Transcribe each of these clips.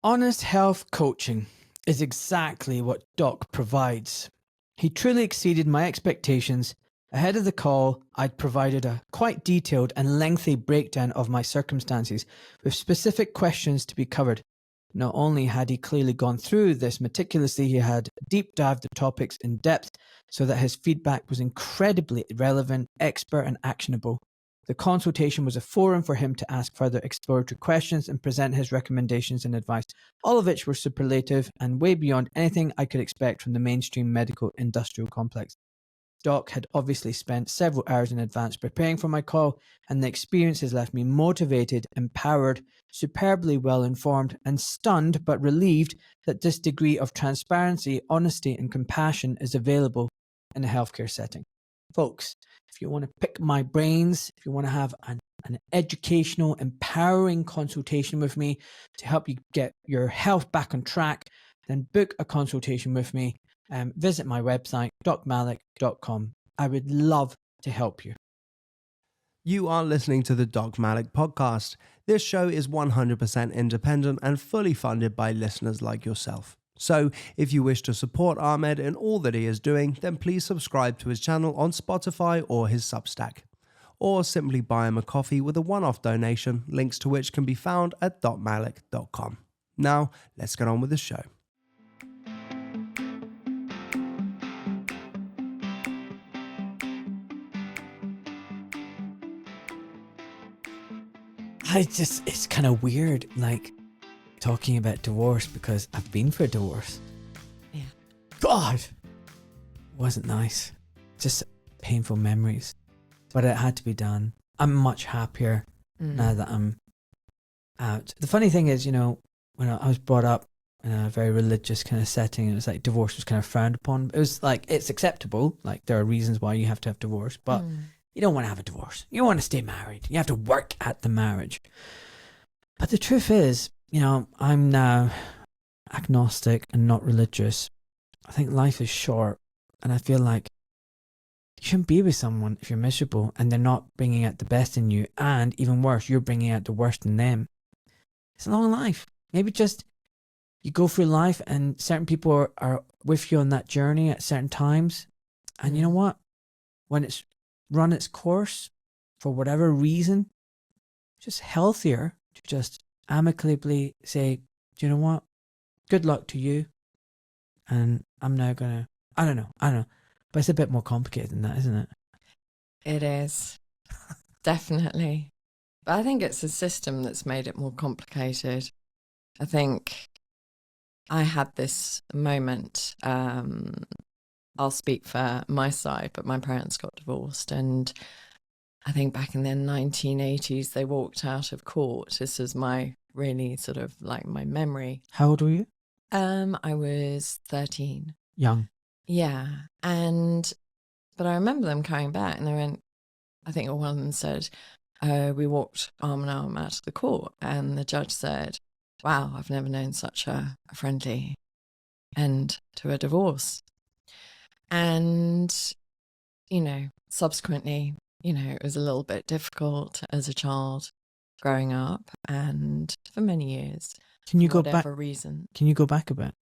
Honest health coaching is exactly what Doc provides. He truly exceeded my expectations. Ahead of the call, I'd provided a quite detailed and lengthy breakdown of my circumstances with specific questions to be covered. Not only had he clearly gone through this meticulously, he had deep dived the topics in depth so that his feedback was incredibly relevant, expert, and actionable. The consultation was a forum for him to ask further exploratory questions and present his recommendations and advice, all of which were superlative and way beyond anything I could expect from the mainstream medical industrial complex. Doc had obviously spent several hours in advance preparing for my call, and the experience has left me motivated, empowered, superbly well informed, and stunned but relieved that this degree of transparency, honesty, and compassion is available in a healthcare setting. Folks, if you want to pick my brains, if you want to have an educational, empowering consultation with me to help you get your health back on track, then book a consultation with me. Visit my website, docmalik.com. I would love to help you. You are listening to the Doc Malik podcast. This show is 100% independent and fully funded by listeners like yourself. So if you wish to support Ahmed in all that he is doing, then please subscribe to his channel on Spotify or his Substack. Or simply buy him a coffee with a one-off donation, links to which can be found at docmalik.com. Now, let's get on with the show. It's kind of weird, like, talking about divorce because I've been for a divorce. Yeah. God! It wasn't nice. Just painful memories. But it had to be done. I'm much happier now that I'm out. The funny thing is, when I was brought up in a very religious kind of setting, it was like divorce was kind of frowned upon. It was like, it's acceptable. Like, there are reasons why you have to have divorce, but you don't want to have a divorce. You want to stay married. You have to work at the marriage. But the truth is, I'm now agnostic and not religious. I think life is short, and I feel like you shouldn't be with someone if you're miserable and they're not bringing out the best in you, and even worse, you're bringing out the worst in them. It's a long life. Maybe just you go through life and certain people are with you on that journey at certain times, and you know what? When it's run its course, for whatever reason, just healthier to just amicably say, do you know what? Good luck to you. And I'm now going to, I don't know. But it's a bit more complicated than that, isn't it? It is. Definitely. But I think it's the system that's made it more complicated. I think I had this moment, I'll speak for my side, but my parents got divorced, and I think back in the 1980s, they walked out of court. This is my really sort of like my memory. How old were you? I was 13. Young. Yeah. But I remember them coming back, and they went, I think one of them said, we walked arm in arm out of the court, and the judge said, wow, I've never known such a friendly end to a divorce. And, subsequently, it was a little bit difficult as a child growing up, and for many years. Can you for go whatever back? reason. Can you go back a bit?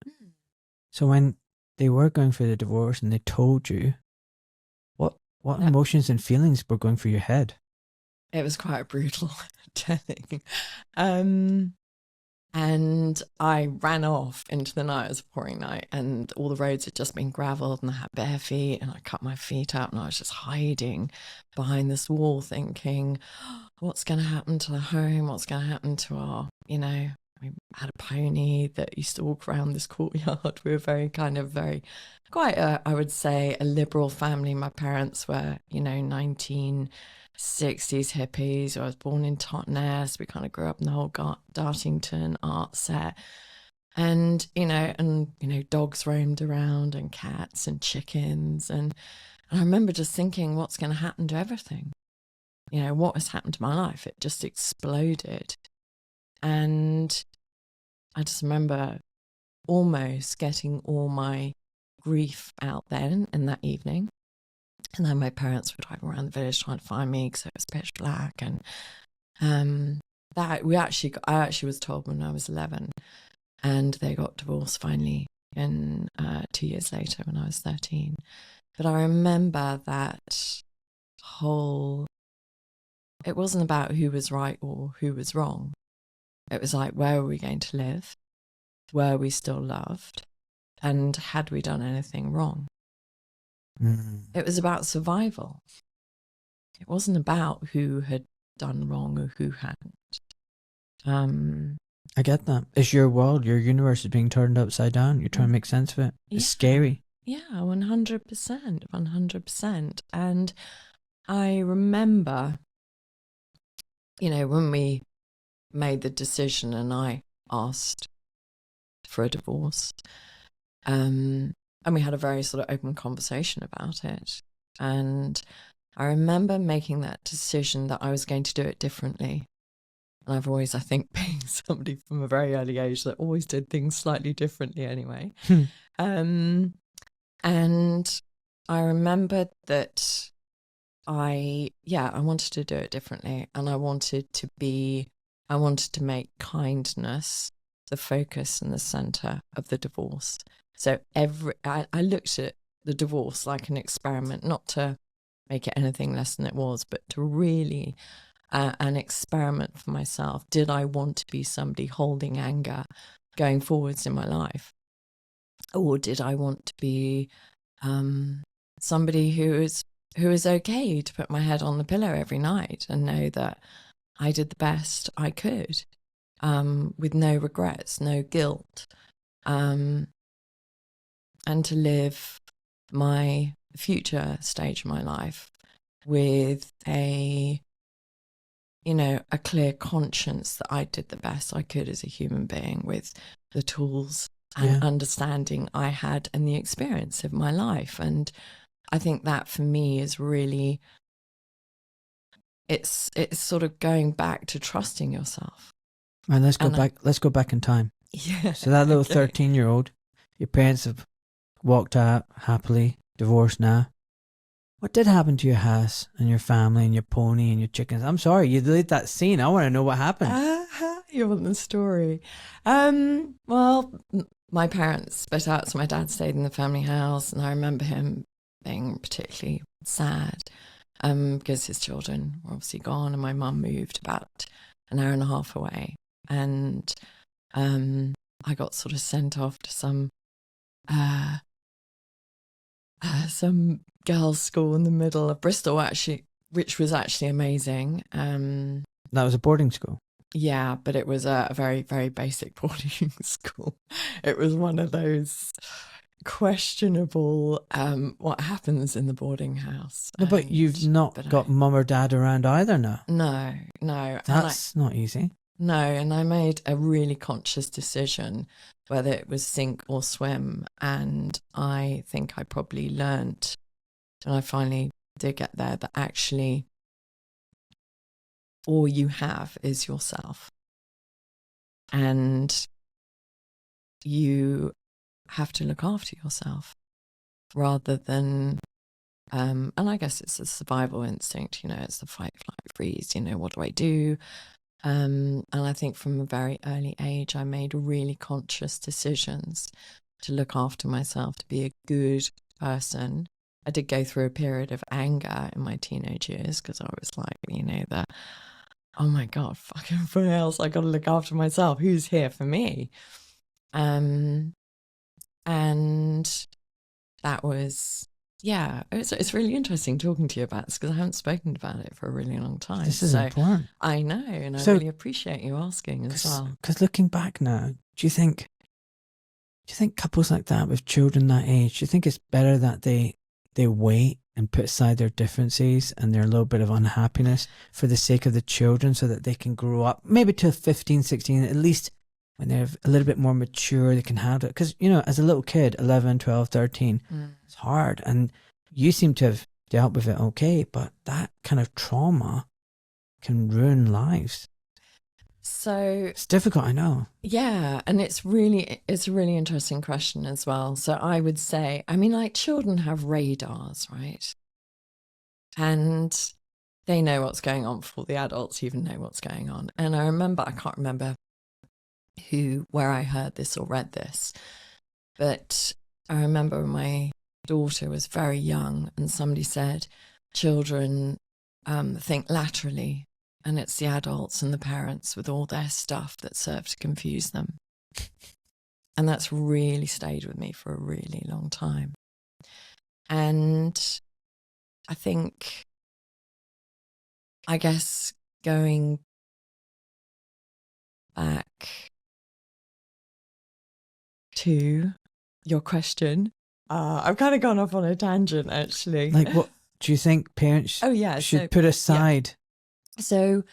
So when they were going through the divorce and they told you, what emotions and feelings were going through your head? It was quite brutal telling. And I ran off into the night. It was a pouring night, and all the roads had just been gravelled, and I had bare feet, and I cut my feet out, and I was just hiding behind this wall thinking, what's going to happen to the home? What's going to happen to our, we had a pony that used to walk around this courtyard. We were quite I would say, a liberal family. My parents were, 1960s hippies. I was born in Totnes. We kind of grew up in the whole Dartington art set. And, dogs roamed around, and cats and chickens. And I remember just thinking, what's going to happen to everything? What has happened to my life? It just exploded. And I just remember almost getting all my grief out then in that evening. And then my parents were driving around the village trying to find me because it was pitch black. And I actually was told when I was 11 and they got divorced finally in 2 years later when I was 13. But I remember that whole, it wasn't about who was right or who was wrong. It was like, where were we going to live? Were we still loved? And had we done anything wrong? It was about survival. It wasn't about who had done wrong or who hadn't. I get that. It's your world, your universe is being turned upside down. You're trying to make sense of it. It's scary. Yeah, 100%, 100%. And I remember, you know, when we made the decision and I asked for a divorce, and we had a very sort of open conversation about it. And I remember making that decision that I was going to do it differently. And I've always, I think, being somebody from a very early age that always did things slightly differently anyway. And I remembered that I wanted to do it differently. And I wanted to make kindness the focus and the center of the divorce. So I looked at the divorce like an experiment, not to make it anything less than it was, but to really an experiment for myself. Did I want to be somebody holding anger going forwards in my life? Or did I want to be somebody who is okay to put my head on the pillow every night and know that I did the best I could, with no regrets, no guilt, and to live my future stage of my life with a clear conscience that I did the best I could as a human being with the tools and understanding I had and the experience of my life. And I think that for me is really, it's sort of going back to trusting yourself. And let's go back in time. Yeah. So that little 13-year-old, your parents have walked out happily, divorced now. What did happen to your house and your family and your pony and your chickens? I'm sorry, you delayed that scene. I want to know what happened. You want the story? Well, my parents split out, so my dad stayed in the family house, and I remember him being particularly sad because his children were obviously gone, and my mum moved about an hour and a half away, and I got sort of sent off to some girls' school in the middle of Bristol, actually, which was actually amazing. That was a boarding school. Yeah, but it was a very, very basic boarding school. It was one of those questionable what happens in the boarding house. No, but you've not got mum or dad around either now. No. That's not easy. No, and I made a really conscious decision whether it was sink or swim. And I think I probably learnt, and I finally did get there, that actually all you have is yourself. And you have to look after yourself rather than, and I guess it's a survival instinct, it's the fight, flight, freeze, what do I do? And I think from a very early age, I made really conscious decisions to look after myself, to be a good person. I did go through a period of anger in my teenage years because I was like, oh my God, fucking everybody else, I got to look after myself. Who's here for me? And that was, it's really interesting talking to you about this because I haven't spoken about it for a really long time. This is important. I know, and I really appreciate you asking as well. Because looking back now, do you think couples like that with children that age, do you think it's better that they wait and put aside their differences and their little bit of unhappiness for the sake of the children so that they can grow up maybe to 15, 16, at least when they're a little bit more mature, they can handle it? Because, as a little kid, 11, 12, 13, it's hard. And you seem to have dealt with it okay, but that kind of trauma can ruin lives. So it's difficult, I know. Yeah, and it's a really interesting question as well. So I would say, children have radars, right? And they know what's going on before the adults even know what's going on. And I can't remember where I heard this or read this. But I remember when my daughter was very young and somebody said, children think laterally, and it's the adults and the parents with all their stuff that serve to confuse them. And that's really stayed with me for a really long time. And I think, I guess, going back to your question, I've kind of gone off on a tangent, actually. Like, what do you think parents should put aside? Yeah. So,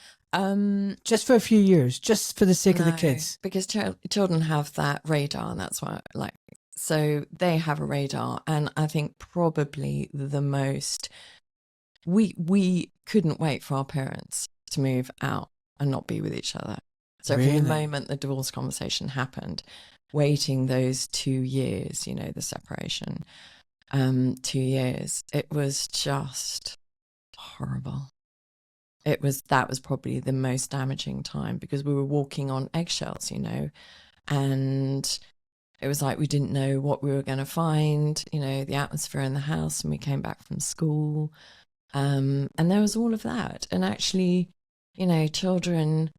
just for a few years, just for the sake of the kids. Because children have that radar, and that's why, so they have a radar. And I think probably the most, we couldn't wait for our parents to move out and not be with each other. So Really? from the moment the divorce conversation happened, waiting those 2 years, the separation, 2 years, it was just horrible. That was probably the most damaging time, because we were walking on eggshells, and it was like we didn't know what we were going to find, the atmosphere in the house, and we came back from school, and there was all of that. And actually, children,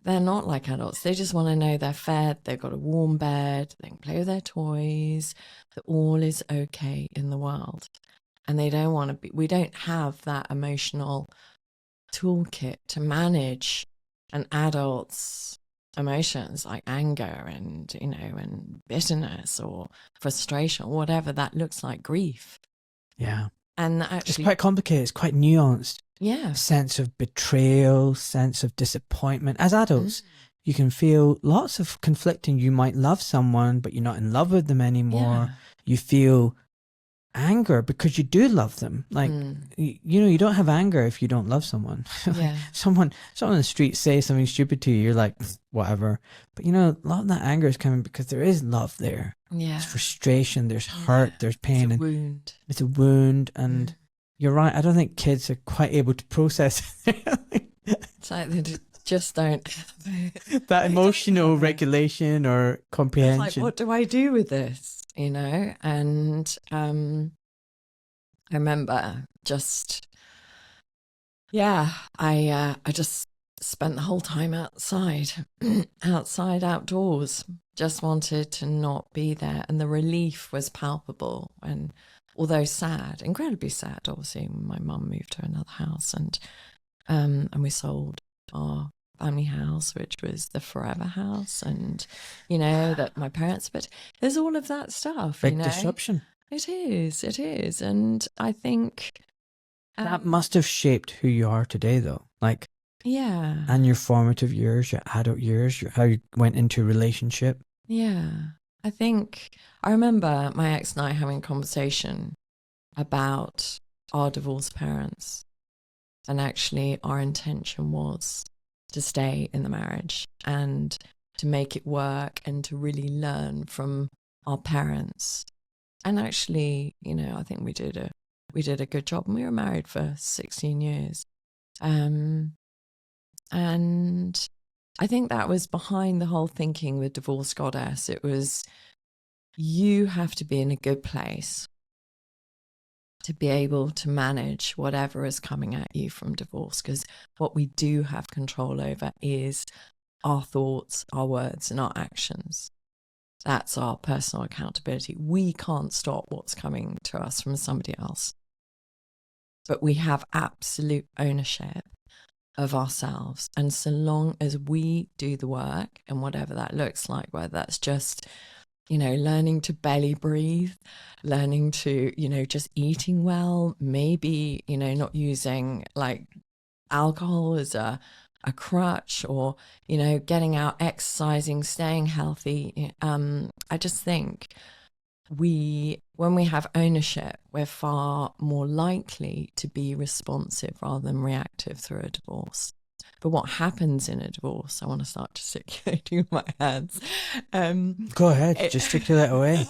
they're not like adults. They just want to know they're fed, they've got a warm bed, they can play with their toys, that all is okay in the world. And they don't want to be, we don't have that emotional toolkit to manage an adult's emotions like anger and, and bitterness or frustration or whatever that looks like, grief. Yeah. And actually, it's quite complicated. It's quite nuanced. Yeah. Sense of betrayal, sense of disappointment. As adults, you can feel lots of conflicting. You might love someone, but you're not in love with them anymore. Yeah. You feel anger because you do love them. Like, you don't have anger if you don't love someone. Yeah. someone on the street say something stupid to you, you're like, whatever. But a lot of that anger is coming because there is love there. Yeah. There's frustration, there's hurt, there's pain. It's a wound. It's a wound. And you're right. I don't think kids are quite able to process It's like they just don't that emotional regulation or comprehension. It's like, what do I do with this? And I remember just, I just spent the whole time outside, outdoors, just wanted to not be there. And the relief was palpable. And although sad, incredibly sad, obviously, when my mum moved to another house and we sold our family house, which was the forever house, and that my parents, but there's all of that stuff. Big disruption. It is. And I think that must have shaped who you are today, though. Like, yeah. And your formative years, your adult years, how you went into a relationship. Yeah. I think I remember my ex and I having a conversation about our divorced parents, and actually our intention was to stay in the marriage and to make it work and to really learn from our parents. And actually, I think we did a good job, and we were married for 16 years. And I think that was behind the whole thinking with Divorce Goddess. It was, you have to be in a good place to be able to manage whatever is coming at you from divorce, because what we do have control over is our thoughts, our words, and our actions. That's our personal accountability. We can't stop what's coming to us from somebody else, but we have absolute ownership of ourselves. And so long as we do the work, and whatever that looks like, whether that's just learning to belly breathe, learning to, just eating well, maybe, not using like alcohol as a crutch, or, getting out, exercising, staying healthy. I just think when we have ownership, we're far more likely to be responsive rather than reactive through a divorce. But what happens in a divorce, I want to start gesticulating with my hands. Go ahead, gesticulate away.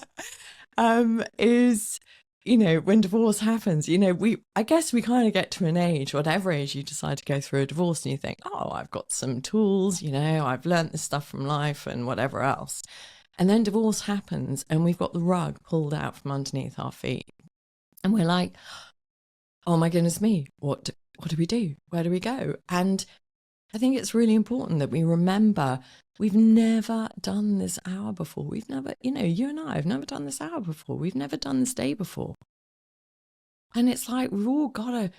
Is, when divorce happens, I guess we kind of get to an age, whatever age you decide to go through a divorce, and you think, oh, I've got some tools, I've learned this stuff from life and whatever else. And then divorce happens and we've got the rug pulled out from underneath our feet. And we're like, oh my goodness me, what do we do? Where do we go? And I think it's really important that we remember we've never done this hour before. We've never, you and I have never done this hour before. We've never done this day before. And it's like we've all got to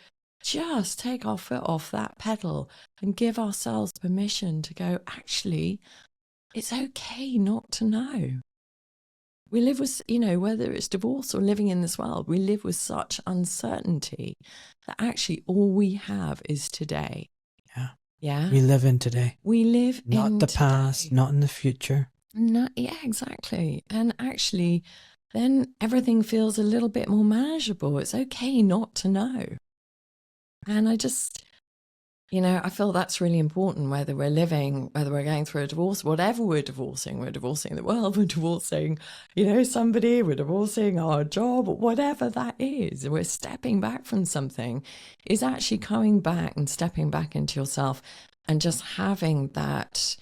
just take our foot off that pedal and give ourselves permission to go, actually, it's okay not to know. We live with, whether it's divorce or living in this world, we live with such uncertainty that actually all we have is today. Yeah. Yeah. We live in today. We live not in the today. past, not in the future. No, yeah, exactly. And actually, then everything feels a little bit more manageable. It's okay not to know. And I just, I feel that's really important, whether we're living, whether we're going through a divorce, whatever we're divorcing the world, we're divorcing, somebody, we're divorcing our job, whatever that is, we're stepping back from something, is actually coming back and stepping back into yourself and just having that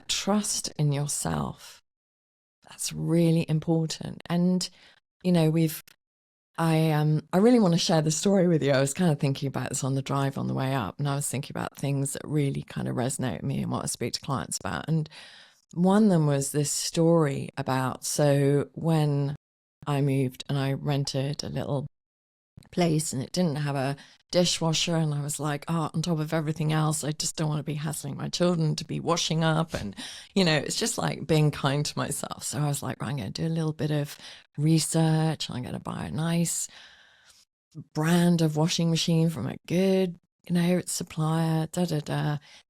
trust in yourself. That's really important. And, I really want to share the story with you. I was kind of thinking about this on the drive on the way up, and I was thinking about things that really kind of resonate with me and what I speak to clients about. And one of them was this story about, so when I moved and I rented a little place and it didn't have a dishwasher, and I was like, oh, on top of everything else, I just don't want to be hassling my children to be washing up, and it's just like being kind to myself. So I was like, right, I'm going to do a little bit of research. I'm going to buy a nice brand of washing machine from a good supplier,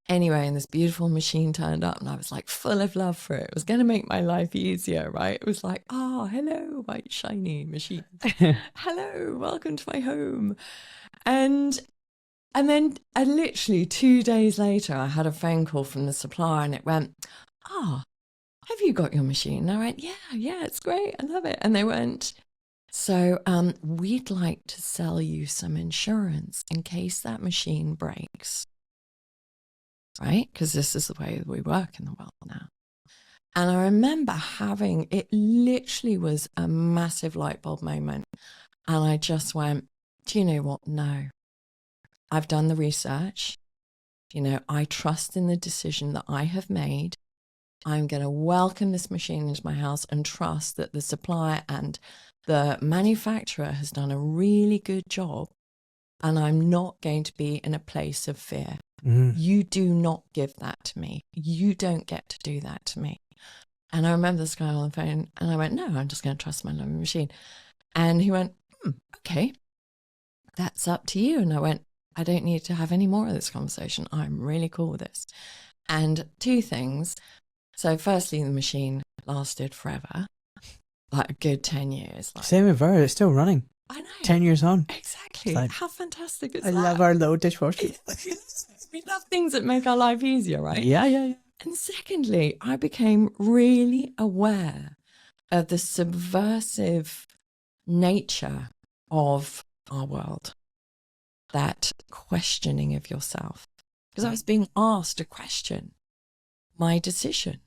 Anyway, and this beautiful machine turned up and I was like full of love for it. It was going to make my life easier, right? It was like, oh, hello, my shiny machine. Hello, welcome to my home. And then literally 2 days later, I had a phone call from the supplier and it went, oh, have you got your machine? And I went, yeah, it's great. I love it. And they went, so we'd like to sell you some insurance in case that machine breaks, right? Because this is the way we work in the world now. And I remember it literally was a massive light bulb moment. And I just went, do you know what? No, I've done the research. I trust in the decision that I have made. I'm going to welcome this machine into my house and trust that the supplier and the manufacturer has done a really good job, and I'm not going to be in a place of fear. You do not give that to me. You don't get to do that to me. And I remember this guy on the phone and I went, no, I'm just going to trust my loving machine. And he went, okay, that's up to you. And I went, I don't need to have any more of this conversation. I'm really cool with this. And two things. So firstly, the machine lasted forever, like a good 10 years. Like, same with her, it's still running. I know. 10 years on. Exactly. Like, how fantastic is I that? love our little dishwasher. We love things that make our life easier, right? Yeah. And secondly, I became really aware of the subversive nature of our world, that questioning of yourself. Because I was being asked to question my decision.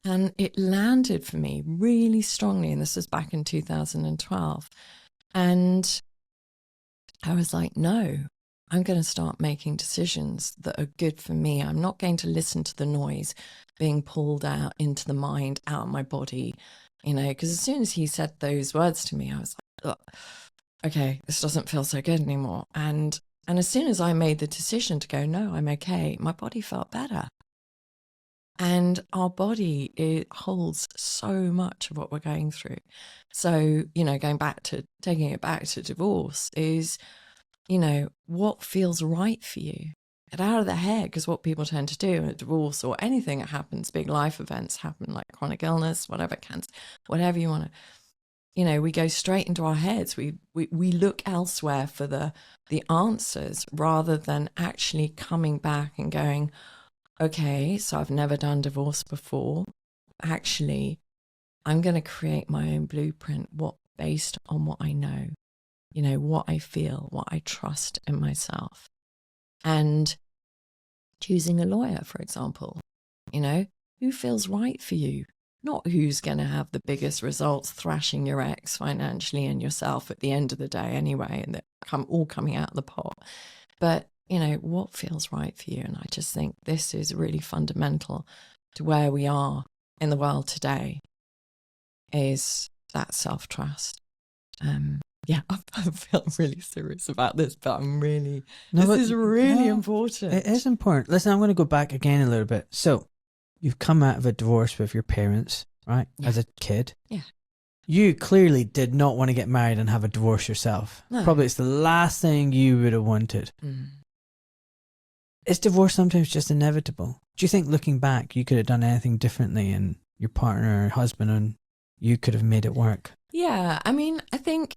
And it landed for me really strongly. And this was back in 2012. And I was like, no, I'm going to start making decisions that are good for me. I'm not going to listen to the noise being pulled out into the mind, out of my body, because as soon as he said those words to me, I was like, oh, okay, this doesn't feel so good anymore. And as soon as I made the decision to go, no, I'm okay, my body felt better. And our body, it holds so much of what we're going through. So, taking it back to divorce is, what feels right for you? Get out of the head, because what people tend to do in a divorce or anything that happens, big life events happen, like chronic illness, whatever, cancer, whatever you want to, we go straight into our heads. We look elsewhere for the answers rather than actually coming back and going, okay, so I've never done divorce before. Actually, I'm going to create my own blueprint. What based on what I know, you know, what I feel, what I trust in myself. And choosing a lawyer, for example, you know, who feels right for you? Not who's going to have the biggest results thrashing your ex financially and yourself at the end of the day anyway, and that all coming out of the pot. But, you know, what feels right for you? And I just think this is really fundamental to where we are in the world today, is that self-trust. Yeah, I feel really serious about this, but this is really important. It is important. Listen, I'm going to go back again a little bit. So you've come out of a divorce with your parents, right? Yeah. As a kid. Yeah. You clearly did not want to get married and have a divorce yourself. No. Probably it's the last thing you would have wanted. Is divorce sometimes just inevitable? Do you think looking back, you could have done anything differently and your partner or husband and you could have made it work? Yeah, I mean, I think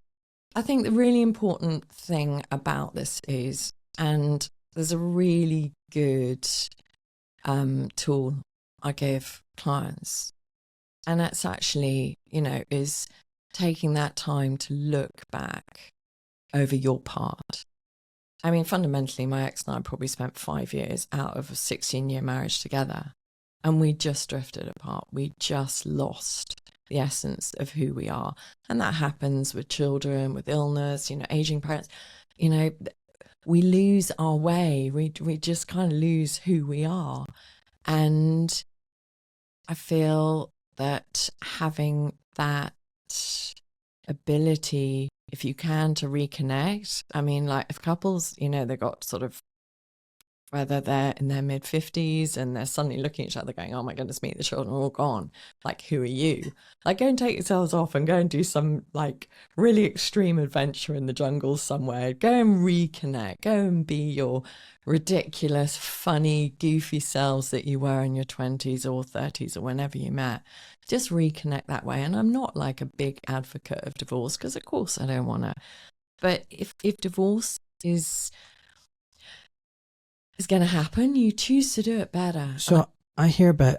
the really important thing about this is, and there's a really good tool I give clients, and that's actually, you know, is taking that time to look back over your part. I mean, fundamentally, my ex and I probably spent 5 years out of a 16-year marriage together, and we just drifted apart. We just lost the essence of who we are. And that happens with children, with illness, you know, aging parents. You know, we lose our way. We just kind of lose who we are. And I feel that having that ability, if you can, to reconnect. I mean, like if couples, you know, they got sort of, whether they're in their mid-50s and they're suddenly looking at each other going, oh my goodness me, the children are all gone. Like, who are you? Like, go and take yourselves off and go and do some like really extreme adventure in the jungle somewhere. Go and reconnect. Go and be your ridiculous, funny, goofy selves that you were in your 20s or 30s or whenever you met. Just reconnect that way. And I'm not like a big advocate of divorce, because of course I don't want to. But if divorce is going to happen, you choose to do it better. So I hear about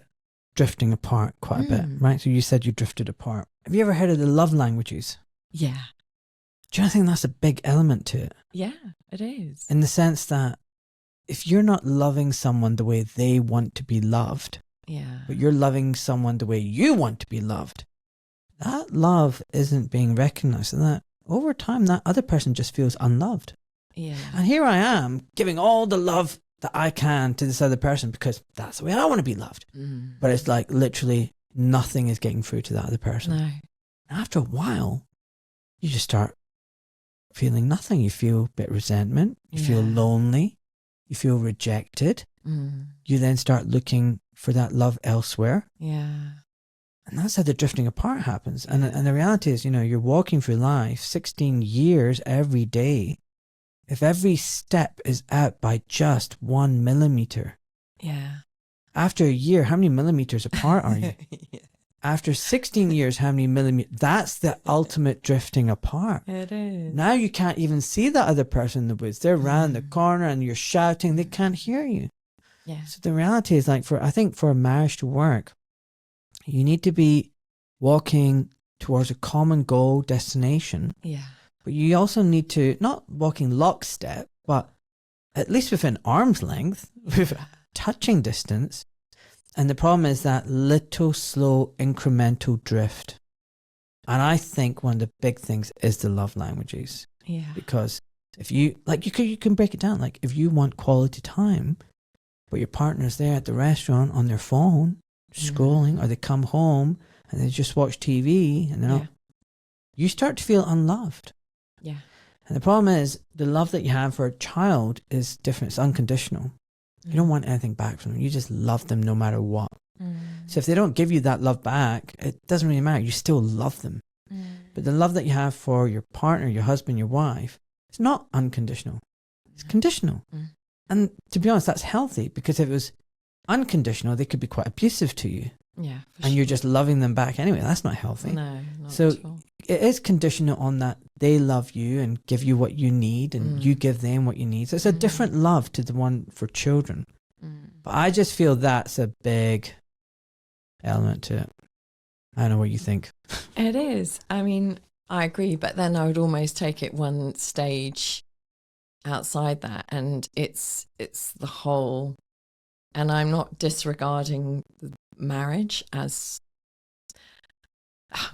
drifting apart quite a bit, right? So you said you drifted apart. Have you ever heard of the love languages? Yeah. Do you think that's a big element to it? Yeah, it is. In the sense that if you're not loving someone the way they want to be loved, yeah, but you're loving someone the way you want to be loved, that love isn't being recognized, and that over time that other person just feels unloved. Yeah. And here I am giving all the love that I can to this other person because that's the way I want to be loved. But it's like literally nothing is getting through to that other person. No. And after a while, you just start feeling nothing. You feel a bit resentment. You feel lonely. You feel rejected. You then start looking for that love elsewhere. Yeah. And that's how the drifting apart happens. And the reality is, you know, you're walking through life 16 years every day. If every step is out by just 1 millimeter, after a year, how many millimeters apart are you? After 16 years, how many millimeters? That's the ultimate drifting apart. It is. Now you can't even see the other person in the woods. They're around the corner and you're shouting. They can't hear you. Yeah. So the reality is, like, I think for a marriage to work, you need to be walking towards a common goal, destination. Yeah. But you also need to, not walking lockstep, but at least within arm's length, with touching distance. And the problem is that little, slow, incremental drift. And I think one of the big things is the love languages. Yeah. Because if you, like, you can break it down. Like, if you want quality time, but your partner's there at the restaurant on their phone, scrolling, or they come home and they just watch TV, and they're not, you start to feel unloved. Yeah. And the problem is, the love that you have for a child is different. It's unconditional. You don't want anything back from them. You just love them no matter what. So if they don't give you that love back, it doesn't really matter. You still love them. But the love that you have for your partner, your husband, your wife, it's not unconditional. It's conditional. And to be honest, that's healthy, because if it was unconditional, they could be quite abusive to you. Yeah. And you're just loving them back anyway. That's not healthy. No, not so at all. It is conditional on that they love you and give you what you need, and you give them what you need. So it's a different love to the one for children. But I just feel that's a big element to it. I don't know what you think. It is. I mean, I agree, but then I would almost take it one stage outside that, and it's the whole. And I'm not disregarding marriage as,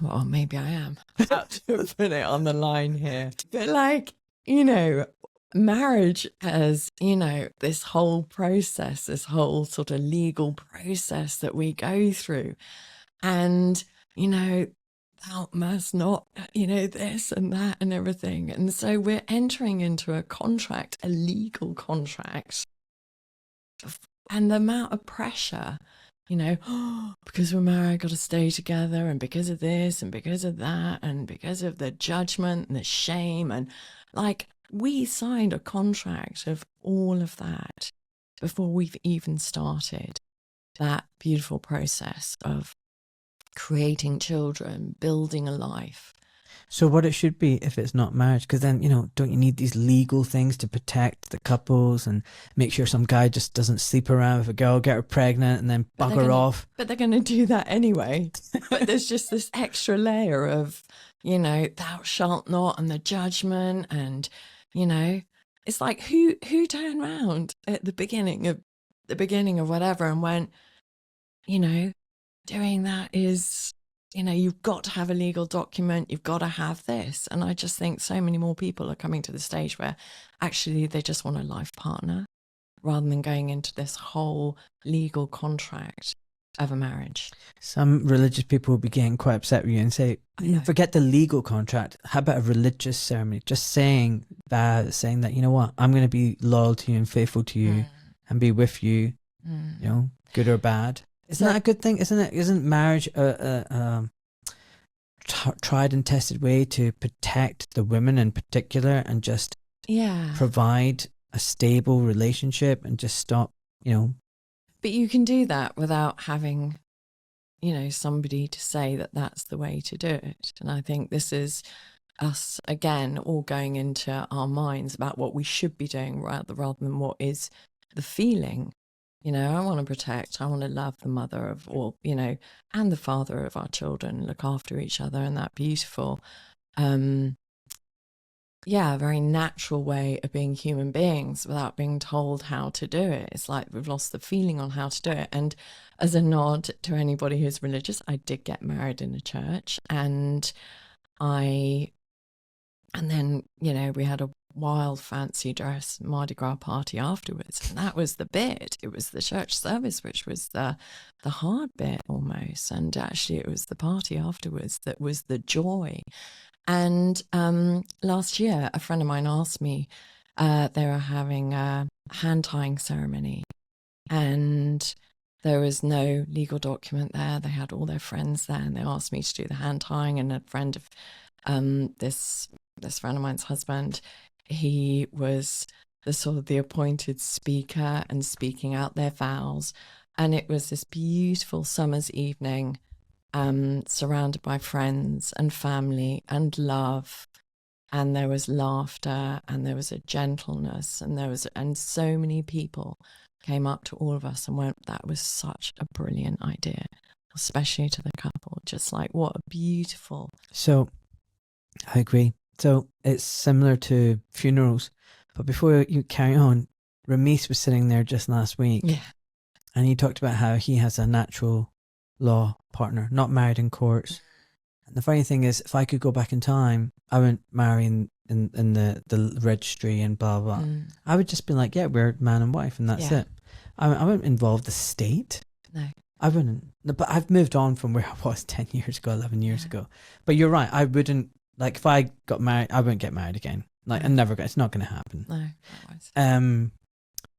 well, maybe I am. About to put it on the line here, but like, marriage as, this whole process, this whole sort of legal process that we go through, and thou must not, this and that and everything. And so we're entering into a contract, a legal contract. And the amount of pressure, because we're married, got to stay together, and because of this and because of that and because of the judgment and the shame. And like, we signed a contract of all of that before we've even started that beautiful process of creating children, building a life. So what it should be if it's not marriage, because then, don't you need these legal things to protect the couples and make sure some guy just doesn't sleep around with a girl, get her pregnant and then bugger off? But they're going to do that anyway. But there's just this extra layer of, thou shalt not, and the judgment, and, it's like who turned around at the beginning of whatever and went, doing that is, you've got to have a legal document, you've got to have this. And I just think so many more people are coming to the stage where actually they just want a life partner rather than going into this whole legal contract of a marriage. Some religious people will be getting quite upset with you and say, forget the legal contract. How about a religious ceremony? Just saying that, you know what, I'm going to be loyal to you and faithful to you and be with you, good or bad. Isn't that a good thing? Isn't it? Isn't marriage a tried and tested way to protect the women in particular and just provide a stable relationship and just stop, But you can do that without having, somebody to say that that's the way to do it. And I think this is us, again, all going into our minds about what we should be doing rather than what is the feeling. I want to protect, I want to love the mother of all, and the father of our children, look after each other in that beautiful, very natural way of being human beings without being told how to do it. It's like we've lost the feeling on how to do it. And as a nod to anybody who's religious, I did get married in a church, and then, we had a wild fancy dress Mardi Gras party afterwards, and that was the bit. It was the church service which was the hard bit almost, and actually it was the party afterwards that was the joy. And last year a friend of mine asked me, they were having a hand tying ceremony and there was no legal document there. They had all their friends there and they asked me to do the hand tying, and a friend of this friend of mine's husband, he was the appointed speaker and speaking out their vows. And it was this beautiful summer's evening, surrounded by friends and family and love. And there was laughter and there was a gentleness and so many people came up to all of us and went, that was such a brilliant idea, especially to the couple. Just like, what a beautiful. So I agree. So it's similar to funerals. But before you carry on, Ramesh was sitting there just last week. Yeah. And he talked about how he has a natural law partner, not married in courts. And the funny thing is, if I could go back in time, I wouldn't marry in the registry and blah, blah. I would just be like, yeah, we're man and wife and that's it. I wouldn't involve the state. No. I wouldn't. But I've moved on from where I was 10 years ago, 11 years ago. But you're right. I wouldn't, like, if I got married, I wouldn't get married again. Like, it's not going to happen. No, otherwise.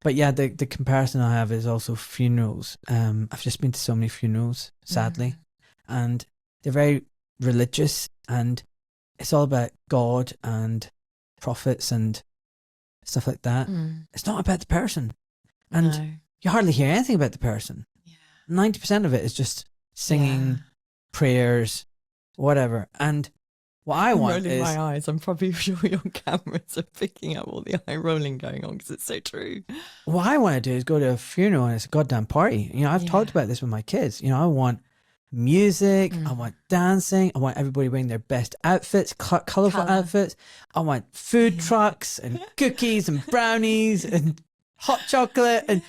But yeah, the comparison I have is also funerals. I've just been to so many funerals, sadly, and they're very religious, and it's all about God and prophets and stuff like that. It's not about the person, and you hardly hear anything about the person. 90% of it is just singing, prayers, whatever. And what I want rolling is my eyes. I'm probably sure your cameras are picking up all the eye rolling going on because it's so true. What I want to do is go to a funeral and it's a goddamn party. I've talked about this with my kids. I want music. I want dancing. I want everybody wearing their best outfits, colourful outfits. I want food trucks and cookies and brownies and hot chocolate. And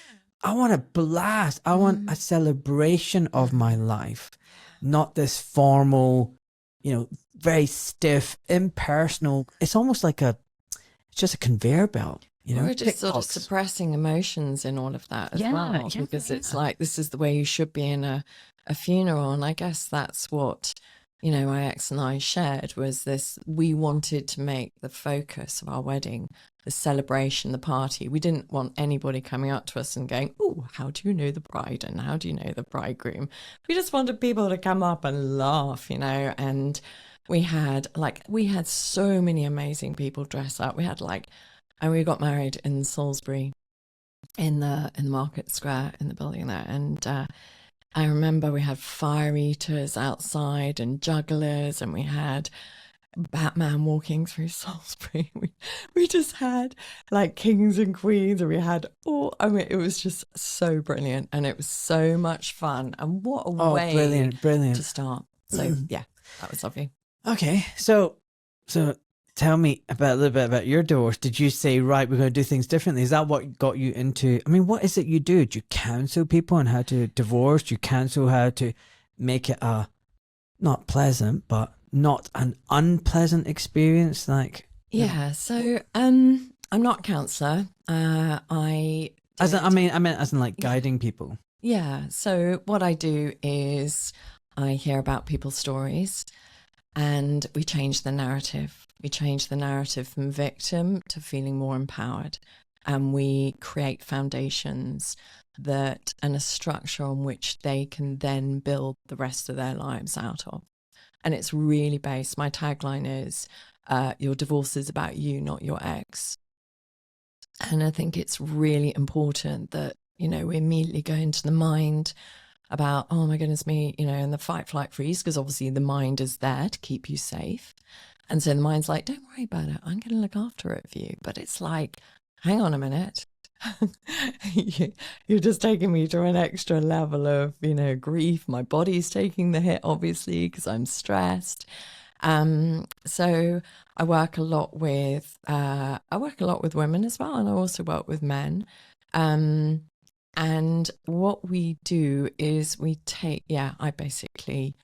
I want a blast. I want a celebration of my life, not this formal, very stiff, impersonal. It's almost like it's just a conveyor belt. We're just sort of suppressing emotions in all of that as well, because it's like, this is the way you should be in a funeral. And I guess that's what, my ex and I shared, was this: we wanted to make the focus of our wedding the celebration, the party. We didn't want anybody coming up to us and going, "Oh, how do you know the bride and how do you know the bridegroom?" We just wanted people to come up and laugh, and we had so many amazing people dress up. And we got married in Salisbury, in the Market Square, in the building there. And I remember we had fire eaters outside and jugglers, and we had Batman walking through Salisbury. We just had like kings and queens, and we had it was just so brilliant, and it was so much fun. And what a way brilliant to start. So yeah, that was lovely. Okay, so tell me a little bit about your divorce. Did you say, right, we're going to do things differently? Is that what got you into, what is it you do? Do you counsel people on how to divorce? Do you counsel how to make it not pleasant, but not an unpleasant experience? So I'm not a counsellor. As in like guiding people. Yeah, so what I do is I hear about people's stories, and we change the narrative. We change the narrative from victim to feeling more empowered. And we create foundations and a structure on which they can then build the rest of their lives out of. And it's really based, my tagline is, your divorce is about you, not your ex. And I think it's really important that, we immediately go into the mind about, oh my goodness me, and the fight, flight, freeze, because obviously the mind is there to keep you safe. And so the mind's like, don't worry about it, I'm going to look after it for you. But it's like, hang on a minute. You're just taking me to an extra level of, grief. My body's taking the hit, obviously, because I'm stressed. So I work a lot with women as well, and I also work with men. And what we do is I basically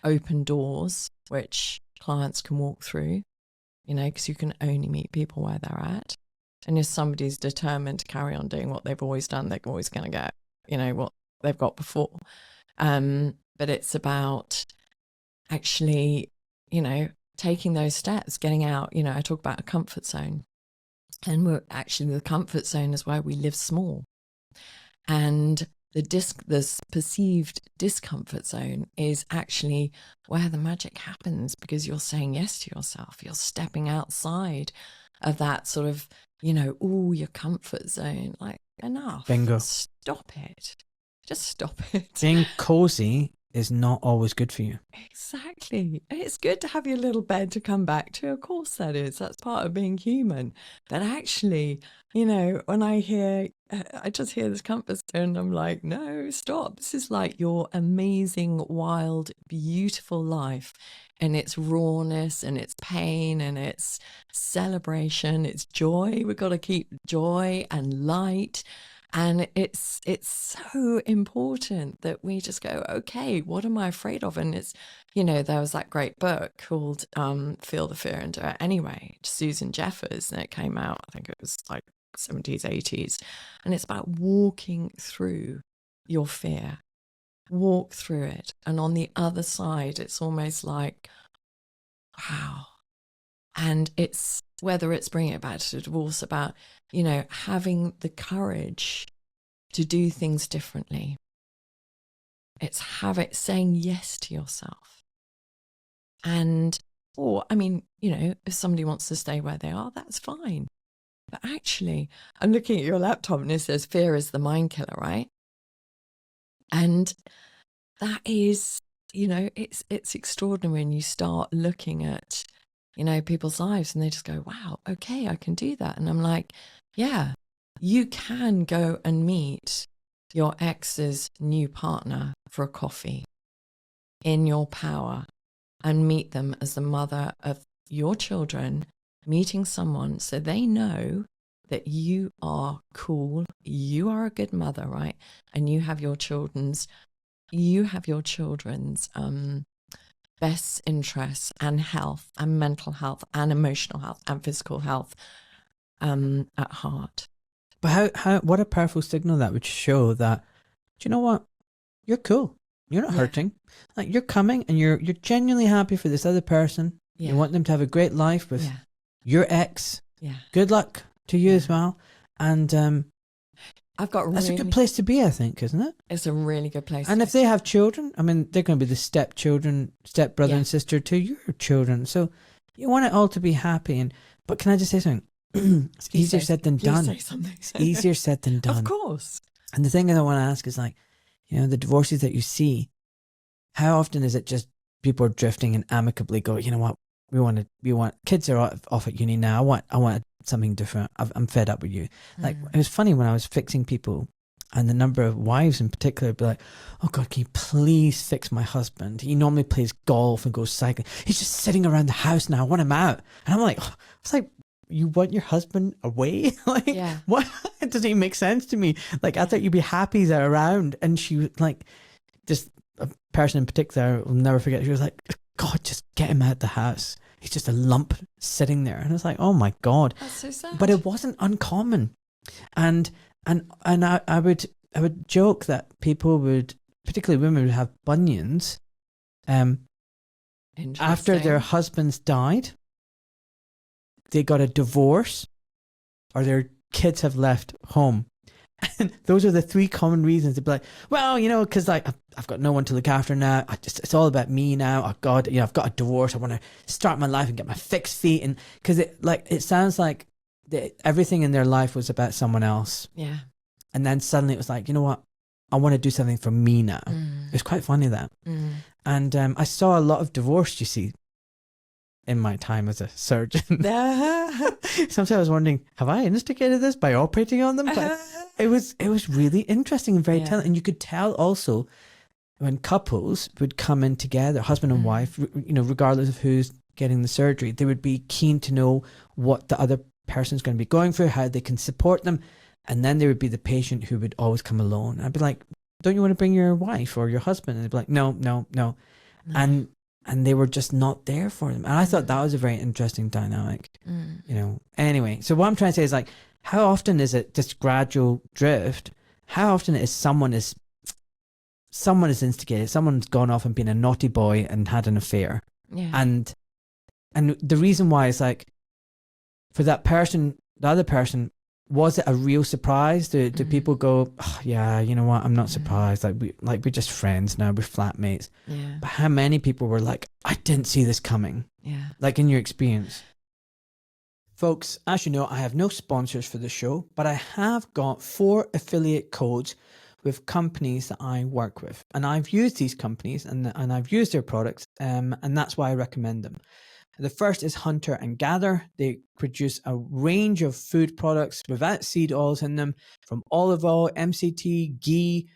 open doors which clients can walk through, because you can only meet people where they're at. And if somebody's determined to carry on doing what they've always done, they're always going to get, what they've got before. But it's about actually, taking those steps, getting out. I talk about a comfort zone. And the comfort zone is where we live small. And the perceived discomfort zone is actually where the magic happens, because you're saying yes to yourself. You're stepping outside of that sort of, your comfort zone. Like, enough. Bingo. Stop it. Just stop it. Being cozy is not always good for you. Exactly. It's good to have your little bed to come back to. Of course that is. That's part of being human. But actually, when I just hear this comfort zone, I'm like, no, stop. This is like your amazing, wild, beautiful life, and its rawness and its pain and its celebration, its joy. We've got to keep joy and light. And it's so important that we just go, okay, what am I afraid of? And it's, there was that great book called Feel the Fear and Do It Anyway, Susan Jeffers, and it came out, I think it was like 70s, 80s. And it's about walking through your fear, walk through it. And on the other side, it's almost like, wow. And it's, whether it's bringing it back to divorce, about, having the courage to do things differently. It's saying yes to yourself. And, if somebody wants to stay where they are, that's fine. But actually, I'm looking at your laptop and it says fear is the mind killer, right? And that is, it's extraordinary when you start looking at, people's lives and they just go, wow, okay, I can do that. And I'm like, yeah, you can go and meet your ex's new partner for a coffee. in your power and meet them as the mother of your children, meeting someone so they know that you are cool, you are a good mother, right? And you have your children's best interests and health and mental health and emotional health and physical health at heart. But how what a powerful signal that would show that, do you know what? You're cool. You're not hurting. Like, you're coming and you're genuinely happy for this other person. Yeah. You want them to have a great life with your ex. Yeah. Good luck to you as well. And that's a good place to be, I think, isn't it? It's a really good place. And if they have children, I mean, they're going to be the stepbrother and sister to your children. So you want it all to be happy. But can I just say something? It's easier said than done. Say something. It's easier said than done. Of course. And the thing that I want to ask is, like, you know, the divorces that you see, how often is it just people are drifting and amicably go, you know what, we want kids are off at uni now. I want something different. I'm fed up with you. Like, it was funny when I was fixing people, and the number of wives in particular would be like, oh God, can you please fix my husband? He normally plays golf and goes cycling. He's just sitting around the house now. I want him out. And I'm like, it's like, you want your husband away? Like, what? It doesn't even make sense to me. Like, I thought you'd be happy they're around. And she was like, just a person in particular, I'll never forget. She was like, God, just get him out the house. He's just a lump sitting there. And I was like, oh my God. That's so sad. But it wasn't uncommon. And I would joke that people would, particularly women, would have bunions after their husbands died. They got a divorce, or their kids have left home. And those are the three common reasons. They'd be like, well, you know, because like I've got no one to look after now. It's all about me now. Oh God, you know, I've got a divorce. I want to start my life and get my fixed feet. And because it sounds like everything in their life was about someone else. Yeah. And then suddenly it was like, you know what? I want to do something for me now. It's quite funny that. And I saw a lot of divorce, you see, in my time as a surgeon. Sometimes I was wondering, have I instigated this by operating on them? But it was really interesting and very telling. And you could tell also when couples would come in together, husband and wife, you know, regardless of who's getting the surgery, they would be keen to know what the other person's going to be going through, how they can support them. And then there would be the patient who would always come alone. I'd be like, don't you want to bring your wife or your husband? And they'd be like, no. And they were just not there for them. And I thought that was a very interesting dynamic, you know. Anyway, so what I'm trying to say is, like, how often is it this gradual drift? How often is someone is instigated, someone's gone off and been a naughty boy and had an affair. Yeah. And the reason why is, like, for that person, the other person, was it a real surprise? Do people go, oh, yeah, you know what, I'm not surprised. Like we're just friends now, we're flatmates. Yeah. But how many people were like, I didn't see this coming? Yeah. Like, in your experience? Folks, as you know, I have no sponsors for the show, but I have got 4 affiliate codes with companies that I work with. And I've used these companies and I've used their products, and that's why I recommend them. The first is Hunter and Gather. They produce a range of food products without seed oils in them, from olive oil, MCT, ghee,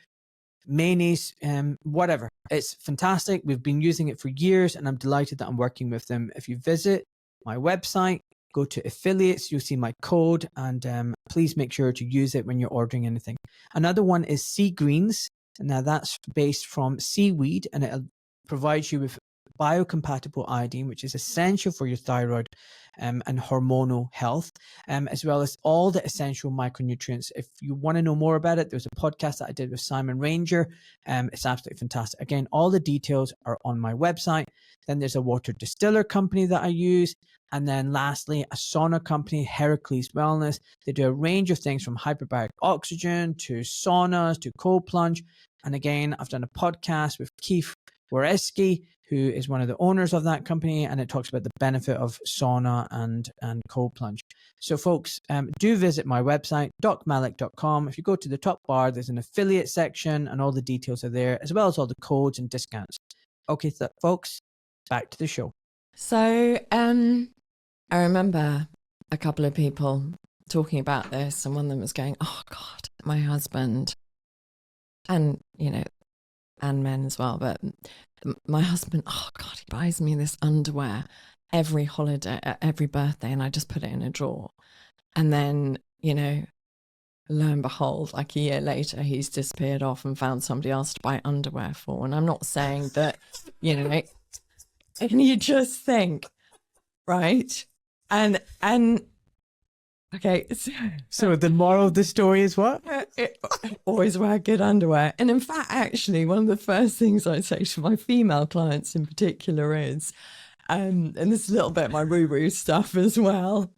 mayonnaise, whatever. It's fantastic. We've been using it for years, and I'm delighted that I'm working with them. If you visit my website, go to affiliates, you'll see my code, and please make sure to use it when you're ordering anything. Another one is Sea Greens. Now that's based from seaweed, and it provides you with biocompatible iodine, which is essential for your thyroid and hormonal health, as well as all the essential micronutrients. If you want to know more about it, there's a podcast that I did with Simon Ranger. It's absolutely fantastic. Again, all the details are on my website. Then there's a water distiller company that I use. And then lastly, a sauna company, Heracles Wellness. They do a range of things from hyperbaric oxygen to saunas to cold plunge. And again, I've done a podcast with Keith Wareski, who is one of the owners of that company, and it talks about the benefit of sauna and cold plunge. So folks, do visit my website, docmalik.com. If you go to the top bar, there's an affiliate section and all the details are there, as well as all the codes and discounts. Okay, folks, back to the show. So I remember a couple of people talking about this, and one of them was going, oh God, my husband, and, you know, and men as well, but My husband, oh God, he buys me this underwear every holiday, every birthday, and I just put it in a drawer. And then, you know, lo and behold, like a year later, he's disappeared off and found somebody else to buy underwear for. And I'm not saying that, you know, and you just think, right? And okay, So the moral of the story is what? Always wear good underwear. And in fact, actually, one of the first things I say to my female clients in particular is, and this is a little bit my woo-woo stuff as well,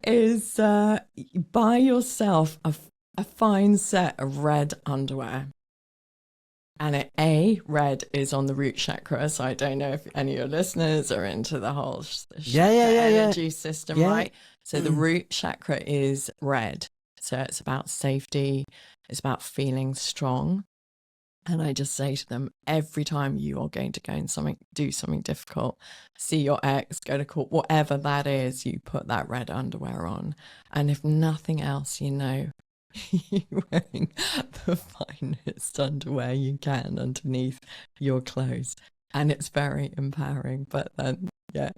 is buy yourself a fine set of red underwear. And red is on the root chakra. So I don't know if any of your listeners are into the whole energy system, right? So the root chakra is red. So it's about safety. It's about feeling strong. And I just say to them, every time you are going to go and do something difficult, see your ex, go to court, whatever that is, you put that red underwear on. And if nothing else, you know, you're wearing the finest underwear you can underneath your clothes. And it's very empowering. But then, yeah.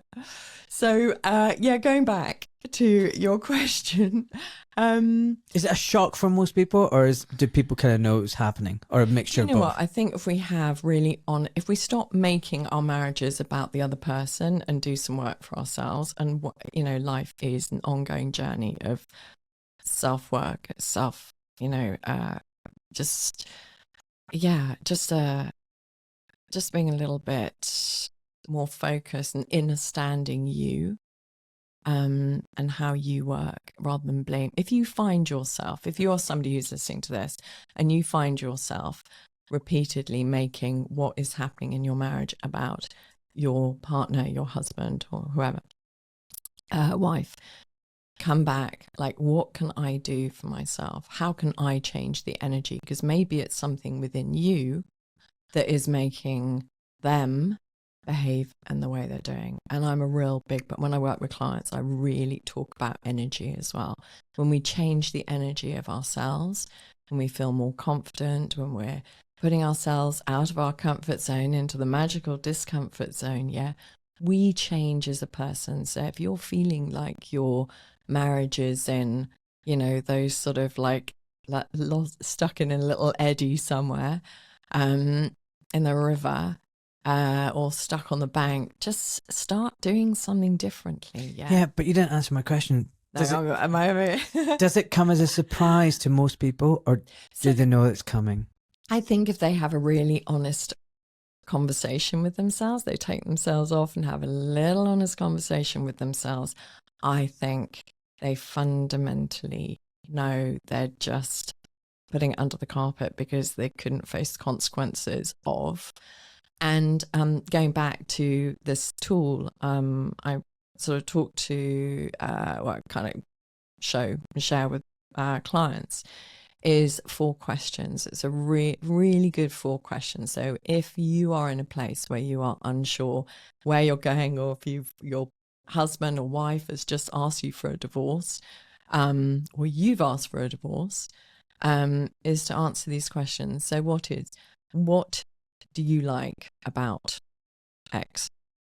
So, going back to your question. Is it a shock for most people, or do people kind of know it's happening, or a mixture of both? What? I think if we have if we stop making our marriages about the other person and do some work for ourselves, and what, you know, life is an ongoing journey of self-work, just being a little bit more focused and understanding you, and how you work rather than blame. If you are somebody who's listening to this and you find yourself repeatedly making what is happening in your marriage about your partner, your husband, or whoever, wife, come back, like, what can I do for myself? How can I change the energy? Because maybe it's something within you that is making them behave in the way they're doing. And I'm a real big, but when I work with clients, I really talk about energy as well. When we change the energy of ourselves, when we feel more confident, when we're putting ourselves out of our comfort zone into the magical discomfort zone, we change as a person. So if you're feeling like your marriage is in, you know, those sort of like stuck in a little eddy somewhere, in the river, or stuck on the bank, just start doing something differently. Yeah, but you didn't answer my question. Does it come as a surprise to most people, or do they know it's coming? I think if they have a really honest conversation with themselves, they take themselves off and have a little honest conversation with themselves, I think they fundamentally know they're just putting it under the carpet because they couldn't face the consequences of. And going back to this tool, I sort of talk to, kind of show and share with clients, is 4 questions. It's a really good 4 questions. So if you are in a place where you are unsure where you're going, or if your husband or wife has just asked you for a divorce, or you've asked for a divorce, is to answer these questions. So what do you like about X?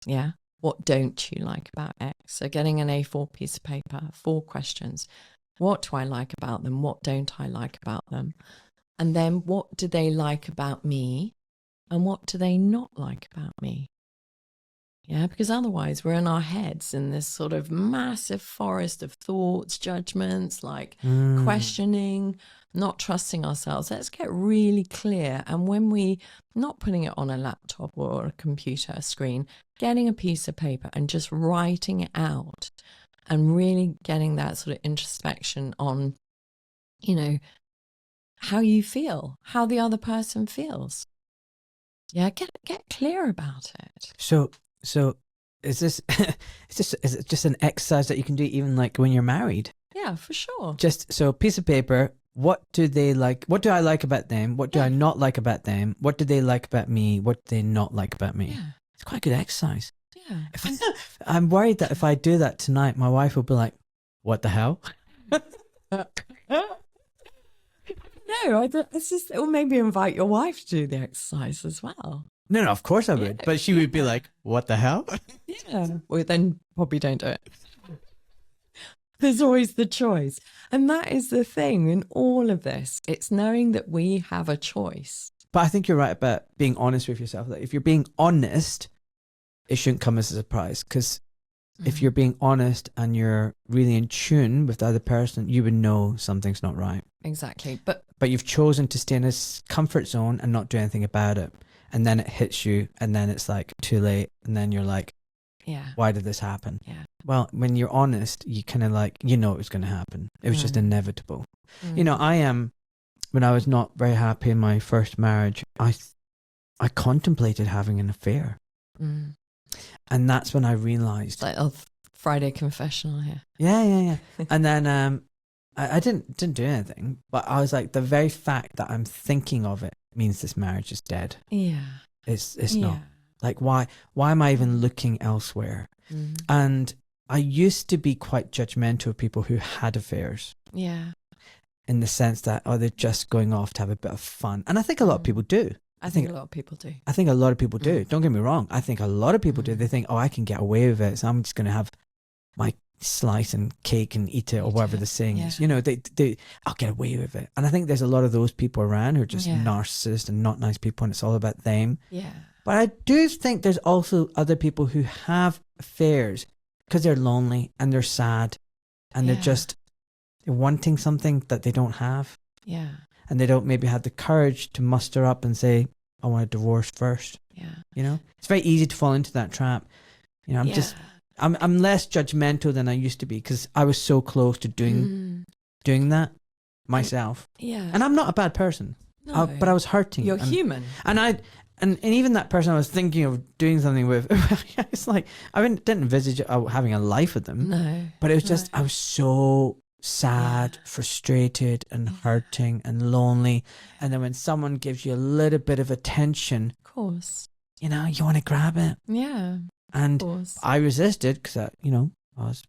Yeah. What don't you like about X? So getting an A4 piece of paper, 4 questions. What do I like about them? What don't I like about them? And then what do they like about me? And what do they not like about me? Yeah, because otherwise we're in our heads in this sort of massive forest of thoughts, judgments, like questioning, not trusting ourselves. Let's get really clear. And when we, not putting it on a laptop or a computer screen, getting a piece of paper and just writing it out and really getting that sort of introspection on, you know, how you feel, how the other person feels. Yeah, get clear about it. So is this is it just an exercise that you can do even like when you're married? Yeah, for sure. Just so piece of paper, what do they like? What do I like about them? What do I not like about them? What do they like about me? What do they not like about me? Yeah. It's quite a good exercise. Yeah. I'm worried that if I do that tonight, my wife will be like, what the hell? No, or maybe invite your wife to do the exercise as well. No, of course I would. Yeah, But she would be like, what the hell? Yeah. Well, then probably don't do it. There's always the choice. And that is the thing in all of this. It's knowing that we have a choice. But I think you're right about being honest with yourself. Like if you're being honest, it shouldn't come as a surprise. Because if you're being honest and you're really in tune with the other person, you would know something's not right. Exactly. But You've chosen to stay in a comfort zone and not do anything about it. And then it hits you and then it's like too late. And then you're like, yeah. why did this happen? Yeah. Well, when you're honest, you kind of like, you know it was going to happen. It was just inevitable. You know, when I was not very happy in my first marriage, I contemplated having an affair. And that's when I realized. Like a Friday confessional here. Yeah. And then I didn't do anything, but I was like, the very fact that I'm thinking of it means this marriage is dead. Yeah. It's not. Like, why am I even looking elsewhere? And I used to be quite judgmental of people who had affairs. Yeah. In the sense that, oh, they're just going off to have a bit of fun. And I think a lot of people do. I think a lot of people do. I think a lot of people do. Don't get me wrong. I think a lot of people do. They think, oh, I can get away with it, so I'm just going to have my slice and cake and eat it or whatever the saying is. You know, I'll get away with it. And I think there's a lot of those people around who are just narcissists and not nice people, and it's all about them. Yeah. But I do think there's also other people who have affairs because they're lonely and they're sad and they're wanting something that they don't have. Yeah. And they don't maybe have the courage to muster up and say, I want a divorce first. Yeah. You know, it's very easy to fall into that trap. You know, I'm less judgmental than I used to be because I was so close to doing that myself. Yeah. And I'm not a bad person. No. But I was hurting. You're human. And even that person I was thinking of doing something with, it's like, I didn't envisage having a life with them. No. But it was just, I was so sad, frustrated and hurting and lonely. And then when someone gives you a little bit of attention, Of course. you know, you want to grab it. Yeah. And Of course. I resisted because, I was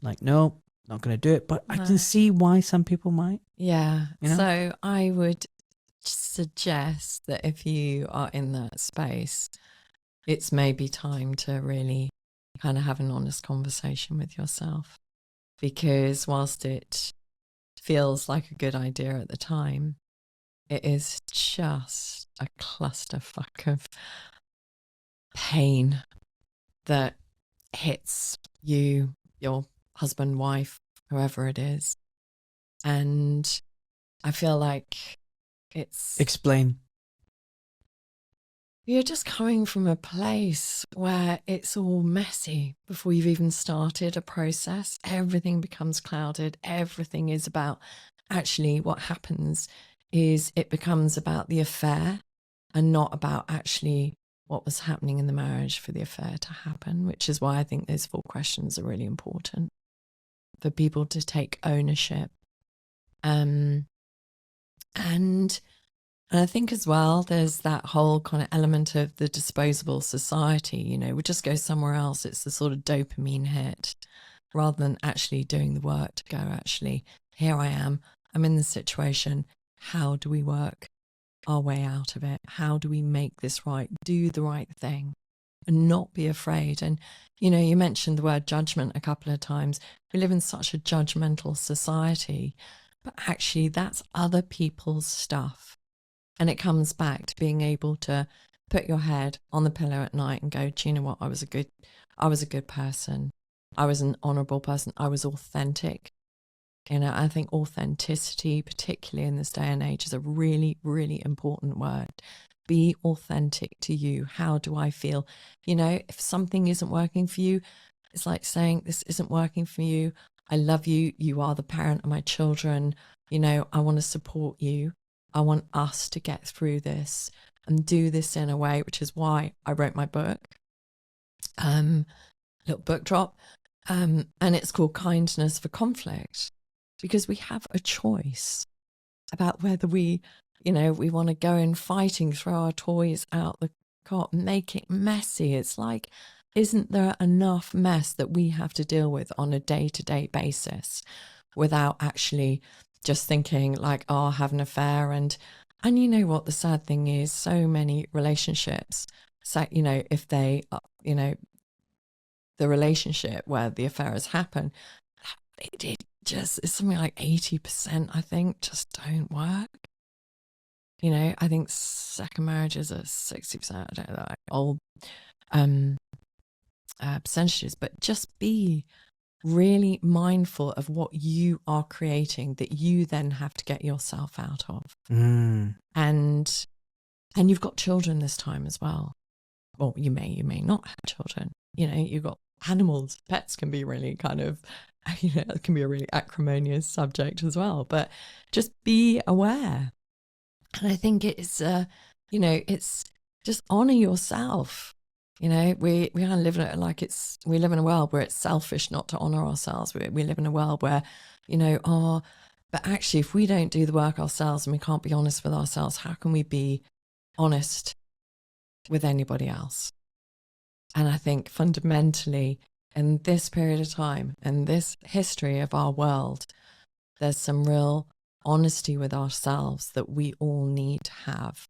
like, no, not going to do it. But I can see why some people might. Yeah. You know? So I would suggest that if you are in that space, it's maybe time to really kind of have an honest conversation with yourself. Because whilst it feels like a good idea at the time, it is just a clusterfuck of pain that hits you, your husband, wife, whoever it is. And I feel like it's... Explain. You're just coming from a place where it's all messy before you've even started a process. Everything becomes clouded. Everything is about, actually what happens is it becomes about the affair and not about actually what was happening in the marriage for the affair to happen, which is why I think those 4 questions are really important for people to take ownership. And I think as well, there's that whole kind of element of the disposable society, we just go somewhere else. It's the sort of dopamine hit rather than actually doing the work to go, actually, here I am, I'm in this situation. How do we work our way out of it? How do we make this right? Do the right thing and not be afraid. And, you mentioned the word judgment a couple of times. We live in such a judgmental society, but actually that's other people's stuff. And it comes back to being able to put your head on the pillow at night and go, do you know what? I was a good person. I was an honourable person. I was authentic. I think authenticity, particularly in this day and age, is a really, really important word. Be authentic to you. How do I feel? If something isn't working for you, it's like saying, this isn't working for you. I love you. You are the parent of my children. I want to support you. I want us to get through this and do this in a way, which is why I wrote my book, little book drop, and it's called Kindness for Conflict, because we have a choice about whether we want to go in fighting, throw our toys out the cot, make it messy. It's like, isn't there enough mess that we have to deal with on a day-to-day basis without actually just thinking like, oh, I'll have an affair. And you know what the sad thing is, so many relationships you know, if they, you know, the relationship where the affair has happened, it just, it's something like 80%, I think, just don't work. You know, I think second marriages are 60%, I don't know, like old percentages, but just be really mindful of what you are creating that you then have to get yourself out of. And you've got children this time as well. Well, you may not have children. You know, you've got animals. Pets can be really kind of, you know, it can be a really acrimonious subject as well. But just be aware. And I think it's, you know, it's just honor yourself. You know, we kind of live in it like we live in a world where it's selfish not to honor ourselves. We live in a world where, you know, but actually, if we don't do the work ourselves and we can't be honest with ourselves, how can we be honest with anybody else? And I think fundamentally, in this period of time and this history of our world, there's some real honesty with ourselves that we all need to have.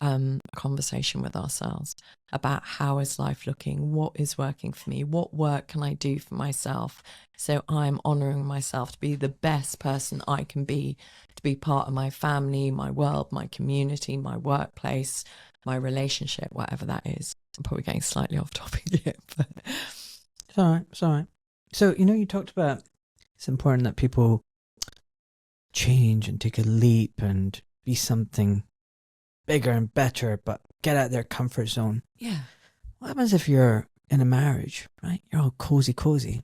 A conversation with ourselves about how is life looking, what is working for me, what work can I do for myself so I'm honoring myself to be the best person I can be, to be part of my family, my world, my community, my workplace, my relationship, whatever that is. I'm probably getting slightly off topic here, but It's all right. It's all right. So, you know, you talked about it's important that people change and take a leap and be something bigger and better, but get out of their comfort zone. yeah. What happens if you're in a marriage, right? You're all cozy.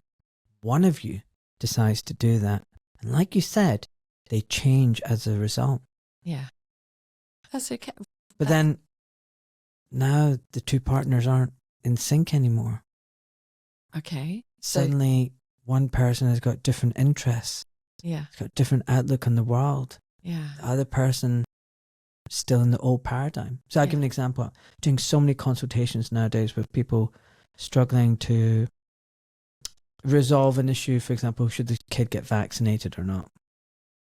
One of you decides to do that. And like you said, they change as a result. Yeah. That's okay. But then now the two partners aren't in sync anymore. Okay. Suddenly one person has got different interests. Yeah. It's got different outlook on the world. Yeah. The other person still in the old paradigm. So I'll give an example. Doing so many consultations nowadays with people struggling to resolve an issue. For example, should the kid get vaccinated or not?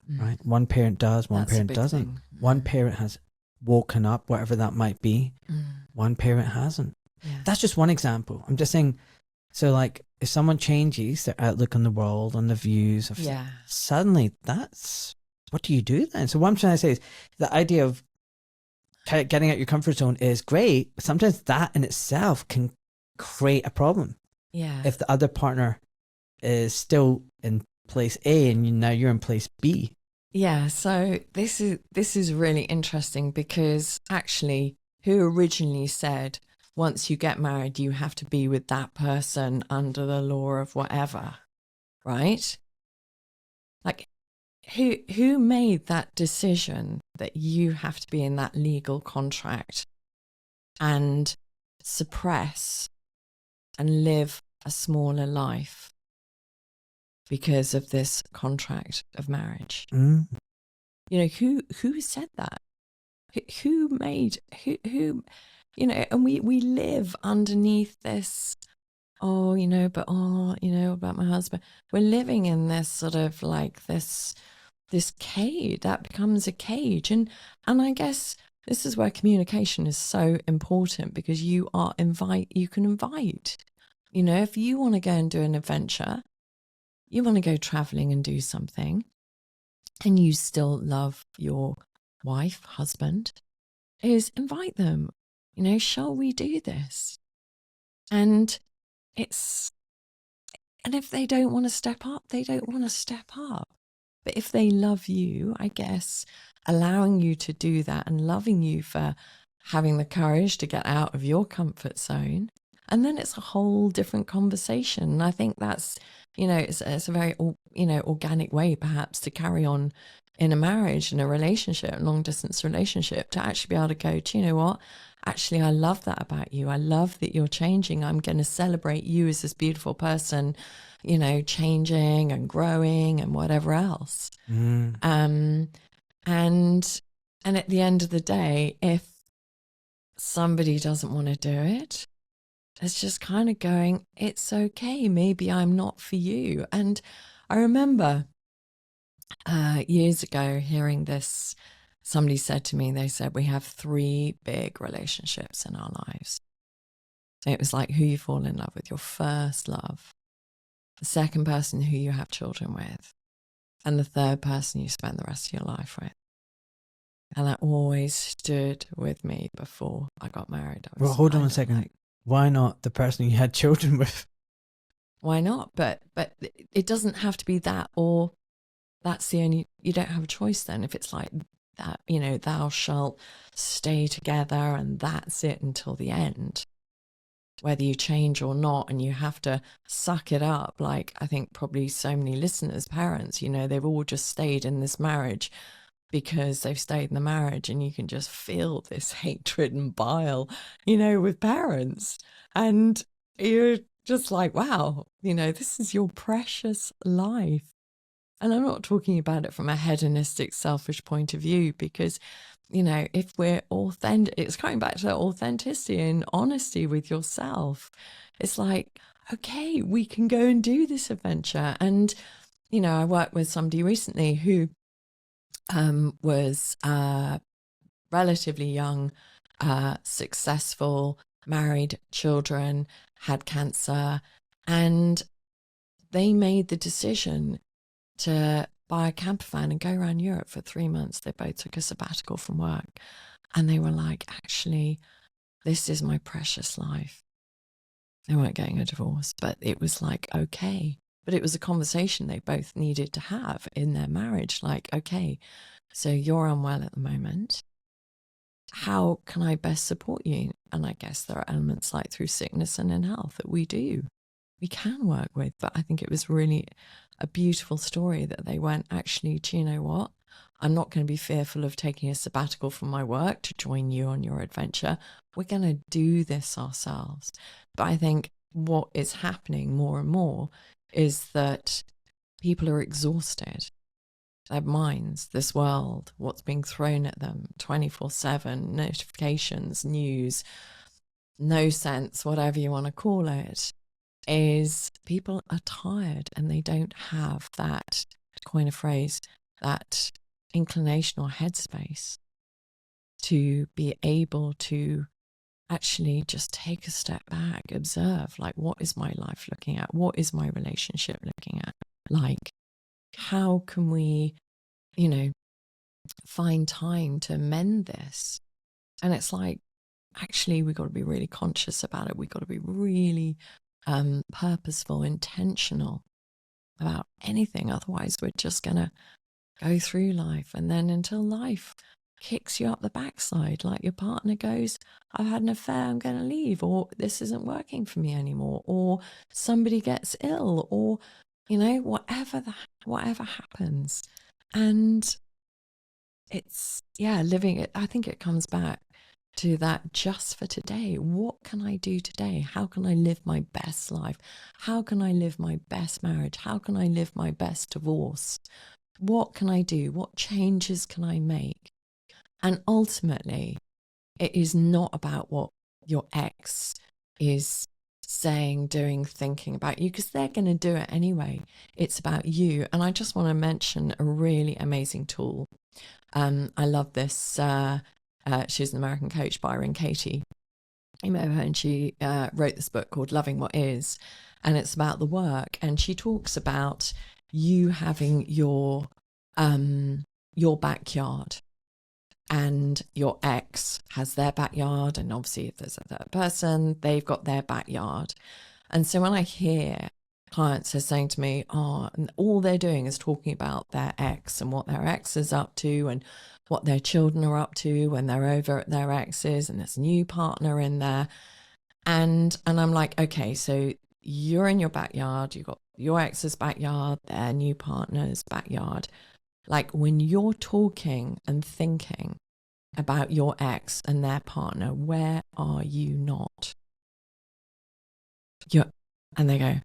Right? One parent does, one parent doesn't. One parent has woken up, whatever that might be. One parent hasn't. Yeah. That's just one example. I'm just saying, so like if someone changes their outlook on the world, on the views of suddenly that's, what do you do then? So what I'm trying to say is the idea of getting out your comfort zone is great, but sometimes that in itself can create a problem. Yeah. If the other partner is still in place A and now you're in place B. Yeah. So this is really interesting because actually who originally said once you get married, you have to be with that person under the law of whatever, right? Like who made that decision that you have to be in that legal contract and suppress and live a smaller life because of this contract of marriage? You know, who said that? Who made, who, you know, and we live underneath this, you know, about my husband. We're living in this sort of like this cage that becomes a cage. And I guess this is where communication is so important because you can invite, you know, if you want to go and do an adventure, you want to go traveling and do something, and you still love your wife, husband, is invite them, you know, shall we do this? And if they don't want to step up, they don't want to step up. But if they love you, I guess, allowing you to do that and loving you for having the courage to get out of your comfort zone, and then it's a whole different conversation. And I think that's, you know, it's a very, you know, organic way perhaps to carry on in a marriage, in a relationship, a long distance relationship, to actually be able to go, do you know what? Actually, I love that about you. I love that you're changing. I'm going to celebrate you as this beautiful person, you know, changing and growing and whatever else. And at the end of the day, if somebody doesn't want to do it, it's just kind of going, it's okay. Maybe I'm not for you. And I remember years ago hearing this. Somebody said to me, they said, we have 3 big relationships in our lives. So it was like who you fall in love with, your first love, the second person who you have children with, and the third person you spend the rest of your life with. And that always stood with me before I got married. Well, hold on a second. Like, why not the person you had children with? why not? But it doesn't have to be that, or that's the only, you don't have a choice then. If it's like that, you know, thou shalt stay together and that's it until the end, whether you change or not, and you have to suck it up. Like, I think probably so many listeners, parents, you know, they've all just stayed in this marriage because they've stayed in the marriage, and you can just feel this hatred and bile, you know, with parents. And you're just like, wow, you know, this is your precious life. And I'm not talking about it from a hedonistic, selfish point of view, because, you know, if we're authentic, it's coming back to that authenticity and honesty with yourself. It's like, okay, we can go and do this adventure. And, you know, I worked with somebody recently who was relatively young, successful, married, children, had cancer, and they made the decision to buy a camper van and go around Europe for 3 months. They both took a sabbatical from work, and they were like, actually, this is my precious life. They weren't getting a divorce, but it was like, okay. But it was a conversation they both needed to have in their marriage. Like, okay, so you're unwell at the moment. How can I best support you? And I guess there are elements like through sickness and in health that we can work with. But I think it was really a beautiful story that they went, actually, do you know what? I'm not going to be fearful of taking a sabbatical from my work to join you on your adventure. We're going to do this ourselves. But I think what is happening more and more is that people are exhausted. Their minds, this world, what's being thrown at them 24/7, notifications, news, no sense, whatever you want to call it, is people are tired, and they don't have that, to coin a phrase, that inclination or headspace to be able to actually just take a step back, observe, like, what is my life looking at? What is my relationship looking at? Like, how can we, you know, find time to mend this? And it's like, actually, we've got to be really conscious about it. We've got to be really purposeful, intentional about anything. Otherwise, we're just going to go through life. And then until life kicks you up the backside, like your partner goes, I've had an affair, I'm going to leave, or this isn't working for me anymore, or somebody gets ill, or, you know, whatever happens. And it's, yeah, living it. I think it comes back to that just for today. What can I do today? How can I live my best life? How can I live my best marriage? How can I live my best divorce? What can I do? What changes can I make? And ultimately, it is not about what your ex is saying, doing, thinking about you, because they're going to do it anyway. It's about you. And I just want to mention a really amazing tool. I love this. She's an American coach, Byron Katie. You know her, and she wrote this book called Loving What Is, and it's about the work. And she talks about you having your backyard, and your ex has their backyard, and obviously if there's a third person, they've got their backyard. And so when I hear clients are saying to me, oh, and all they're doing is talking about their ex and what their ex is up to and what their children are up to when they're over at their ex's, and there's a new partner in there. And I'm like, okay, so you're in your backyard, you've got your ex's backyard, their new partner's backyard. Like, when you're talking and thinking about your ex and their partner, where are you not? And they go,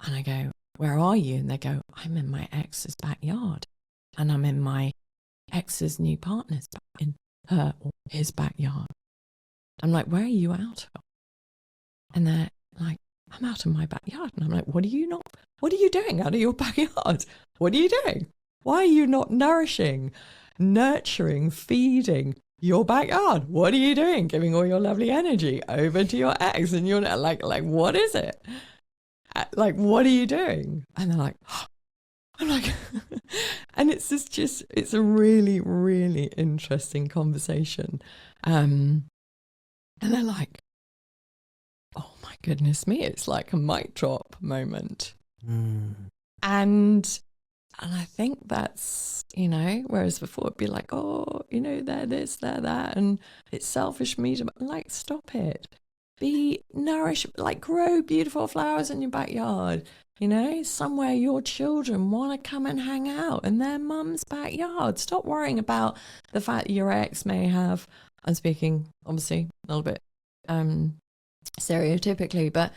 and I go, where are you? And they go, I'm in my ex's backyard, and I'm in my ex's new partner's, in her or his backyard. I'm like, where are you out of? And they're like, I'm out of my backyard. And I'm like, what are you doing out of your backyard? What are you doing? Why are you not nourishing, nurturing, feeding your backyard. What are you doing? Giving all your lovely energy over to your ex, and you're like, what is it? Like, what are you doing? And they're like, I'm like, and it's a really, really interesting conversation. And they're like, oh my goodness me, it's like a mic drop moment. And I think that's, whereas before it'd be like, oh, they're this, they're that, and it's selfish me to, like, stop it. Be nourished, like, grow beautiful flowers in your backyard, somewhere your children want to come and hang out in their mum's backyard. Stop worrying about the fact that your ex may have, I'm speaking obviously a little bit stereotypically, but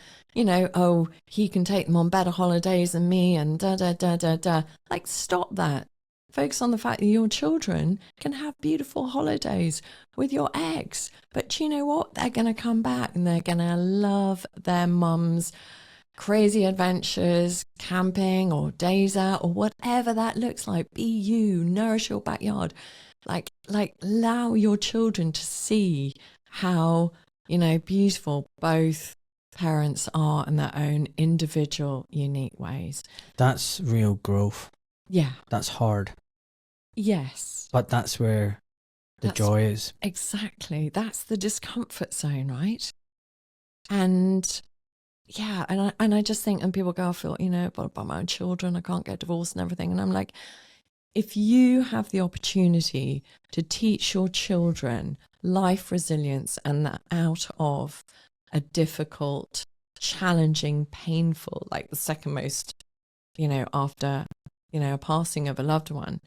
oh, he can take them on better holidays than me, and da da da da da. Like, stop that. Focus on the fact that your children can have beautiful holidays with your ex, but you know what, they're going to come back and they're going to love their mum's crazy adventures, camping or days out or whatever that looks like. Be you, nourish your backyard, like allow your children to see how beautiful both parents are in their own individual, unique ways. That's real growth. Yeah. That's hard. Yes. But that's where the joy is. Exactly. That's the discomfort zone, right? And yeah, and I just think, and people go, I feel, about my own children, I can't get divorced and everything. And I'm like, if you have the opportunity to teach your children life resilience and that out of a difficult, challenging, painful, like the second most, after, a passing of a loved one,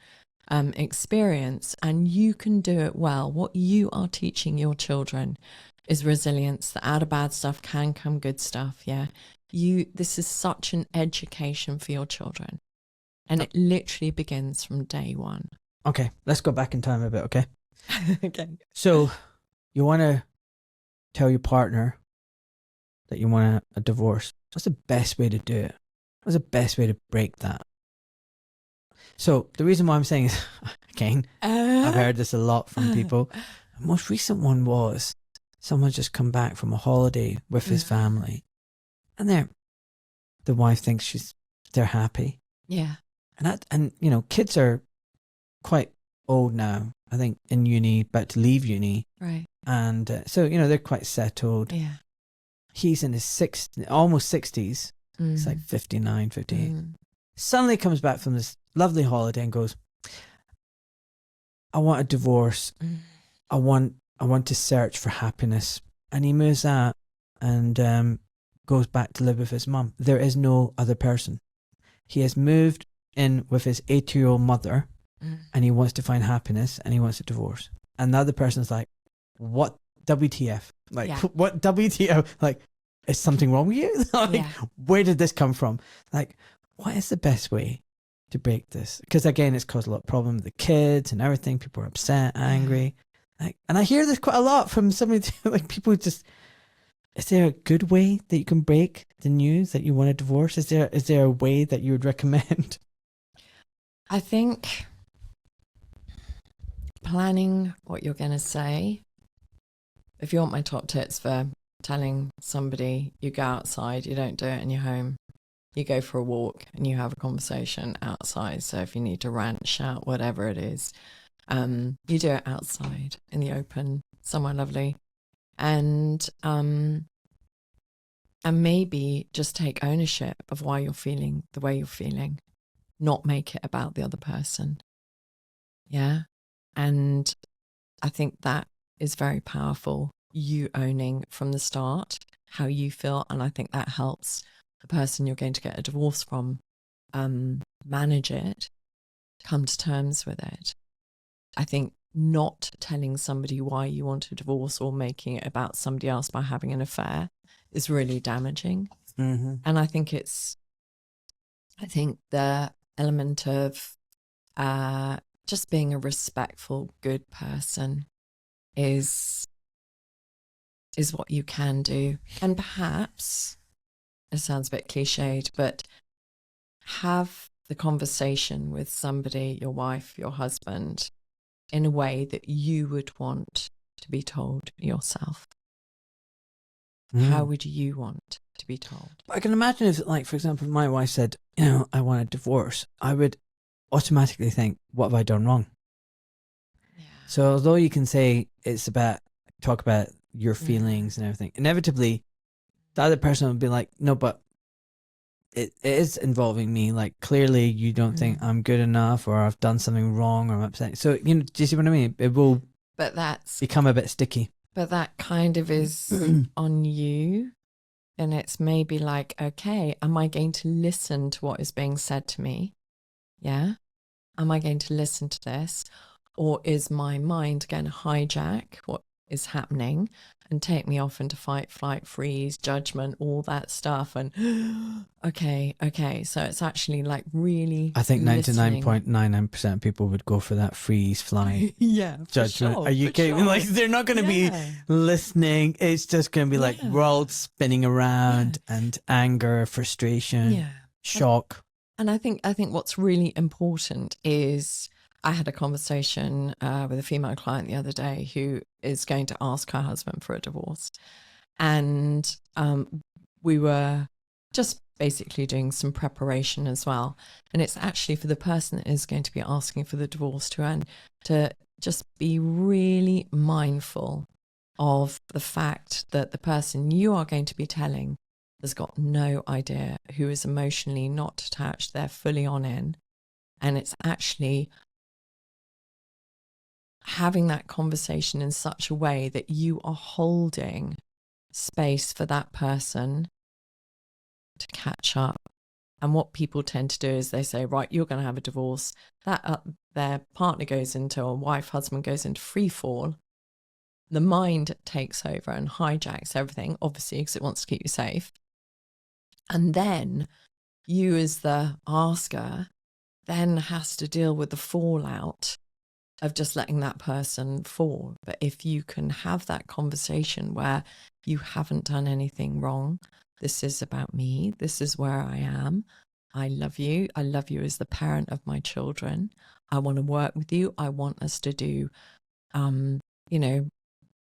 experience, and you can do it well, what you are teaching your children is resilience, that out of bad stuff can come good stuff. Yeah. This is such an education for your children. And it literally begins from day one. Okay, let's go back in time a bit, okay? Okay. So you want to tell your partner that you want a divorce. What's the best way to do it? What's the best way to break that? So the reason why I'm saying is, again, I've heard this a lot from people. The most recent one was someone just come back from a holiday with his family, and the wife thinks they're happy. Yeah. And kids are quite old now. I think in uni, about to leave uni. Right. And so, they're quite settled. Yeah. He's in his almost 60s. It's like 59, 58. Suddenly comes back from this lovely holiday and goes, I want a divorce. I want to search for happiness. And he moves out and goes back to live with his mum. There is no other person. He has moved in with his 80-year-old mother, and he wants to find happiness, and he wants a divorce. And the other person's like, what WTF? Like, what WTF? Like, is something wrong with you? Like, where did this come from? Like, what is the best way to break this? Because again, it's caused a lot of problem with the kids and everything. People are upset, angry. Like, and I hear this quite a lot from somebody, like, people just, is there a good way that you can break the news that you want a divorce? Is there a way that you would recommend? I think planning what you're going to say. If you want my top tips for telling somebody, you go outside, you don't do it in your home. You go for a walk and you have a conversation outside. So if you need to rant, shout, whatever it is, you do it outside in the open, somewhere lovely. And maybe just take ownership of why you're feeling the way you're feeling, not make it about the other person. Yeah. And I think that is very powerful. You owning from the start how you feel. And I think that helps the person you're going to get a divorce from manage it, come to terms with it. I think not telling somebody why you want a divorce or making it about somebody else by having an affair is really damaging. And I think the element of just being a respectful, good person is what you can do. And perhaps, it sounds a bit cliched, but have the conversation with somebody, your wife, your husband, in a way that you would want to be told yourself? How would you want to be told? I can imagine if, like, for example, my wife said, you know, I want a divorce, I would automatically think, what have I done wrong? Yeah. So although you can say it's about, talk about your feelings and everything, inevitably the other person would be like, no, but it is involving me. Like, clearly you don't think I'm good enough, or I've done something wrong, or I'm upset. So, you know, do you see what I mean? It will become a bit sticky. But that kind of is on you. And it's maybe like, okay, am I going to listen to what is being said to me? Yeah. Am I going to listen to this? Or is my mind going to hijack what is happening and take me off into fight, flight, freeze, judgment, all that stuff? And okay. So it's actually like really, I think 99.99% of people would go for that freeze, fly, judgment. Sure, Are you kidding? Sure. Like, they're not going to be listening. It's just going to be like world spinning around and anger, frustration, shock. And I think what's really important is, I had a conversation with a female client the other day who is going to ask her husband for a divorce. And we were just basically doing some preparation as well. And it's actually for the person that is going to be asking for the divorce to just be really mindful of the fact that the person you are going to be telling has got no idea, who is emotionally not attached, they're fully on in. And it's actually having that conversation in such a way that you are holding space for that person to catch up. And what people tend to do is they say, right, you're going to have a divorce. That their partner goes into, or wife, husband goes into free fall. The mind takes over and hijacks everything, obviously, because it wants to keep you safe. And then you, as the asker, then has to deal with the fallout of just letting that person fall. But if you can have that conversation where you haven't done anything wrong, this is about me, this is where I am, I love you as the parent of my children, I want to work with you, I want us to do,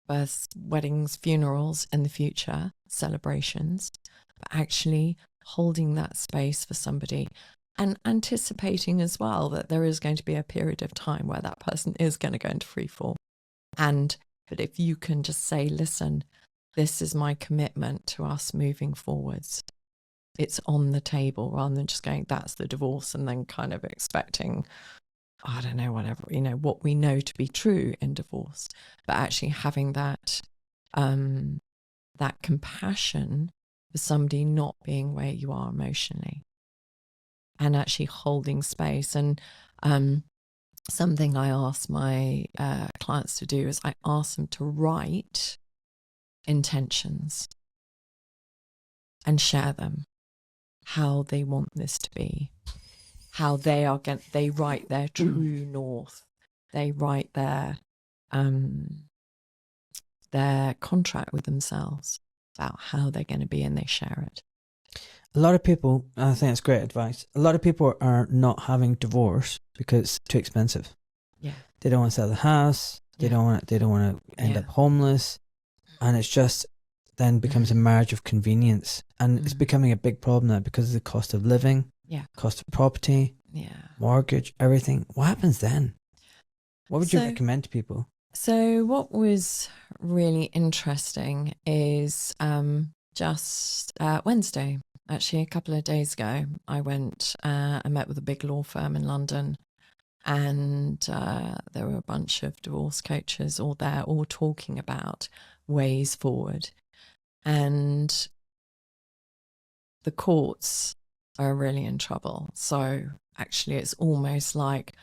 births, weddings, funerals in the future, celebrations, but actually holding that space for somebody and anticipating as well that there is going to be a period of time where that person is going to go into free fall. But if you can just say, listen, this is my commitment to us moving forwards. It's on the table, rather than just going, that's the divorce, and then kind of expecting, I don't know, whatever, what we know to be true in divorce, but actually having that, that compassion for somebody not being where you are emotionally, and actually holding space. And something I ask my clients to do is I ask them to write intentions and share them, how they want this to be, how they write their true north, they write their contract with themselves about how they're going to be, and they share it. A lot of people, I think it's great advice, a lot of people are not having divorce because it's too expensive. Yeah. They don't want to sell the house, they don't want to end up homeless, and it's just then becomes a marriage of convenience, and it's becoming a big problem now because of the cost of living, cost of property, mortgage, everything. What happens then? What would you recommend to people? So what was really interesting is just Wednesday, actually a couple of days ago, I met with a big law firm in London, and there were a bunch of divorce coaches all there, all talking about ways forward. And the courts are really in trouble. So actually it's almost like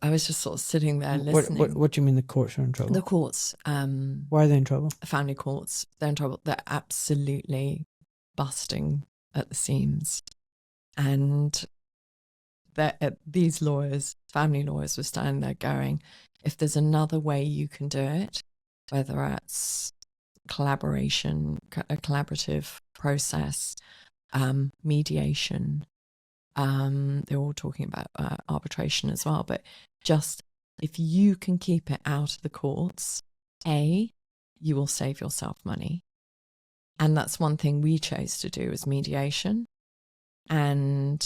I was just sort of sitting there listening. What do you mean the courts are in trouble? The courts. Why are they in trouble? Family courts. They're in trouble. They're absolutely busting at the seams. And these lawyers, family lawyers, were standing there going, if there's another way you can do it, whether it's collaboration, a collaborative process, mediation, they're all talking about arbitration as well, but just if you can keep it out of the courts, A, you will save yourself money. And that's one thing we chose to do as mediation. And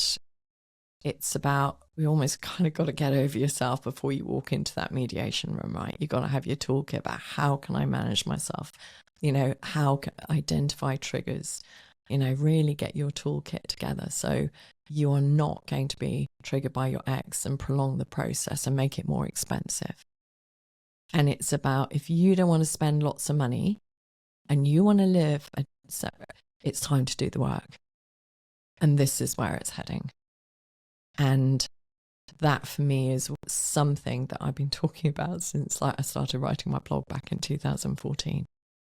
it's about, we almost kind of got to get over yourself before you walk into that mediation room, right? You got to have your toolkit about how can I manage myself? You know, how can I identify triggers? You know, really get your toolkit together so you are not going to be triggered by your ex and prolong the process and make it more expensive. And it's about, if you don't want to spend lots of money and you want to live, it's time to do the work. And this is where it's heading. And that for me is something that I've been talking about since I started writing my blog back in 2014.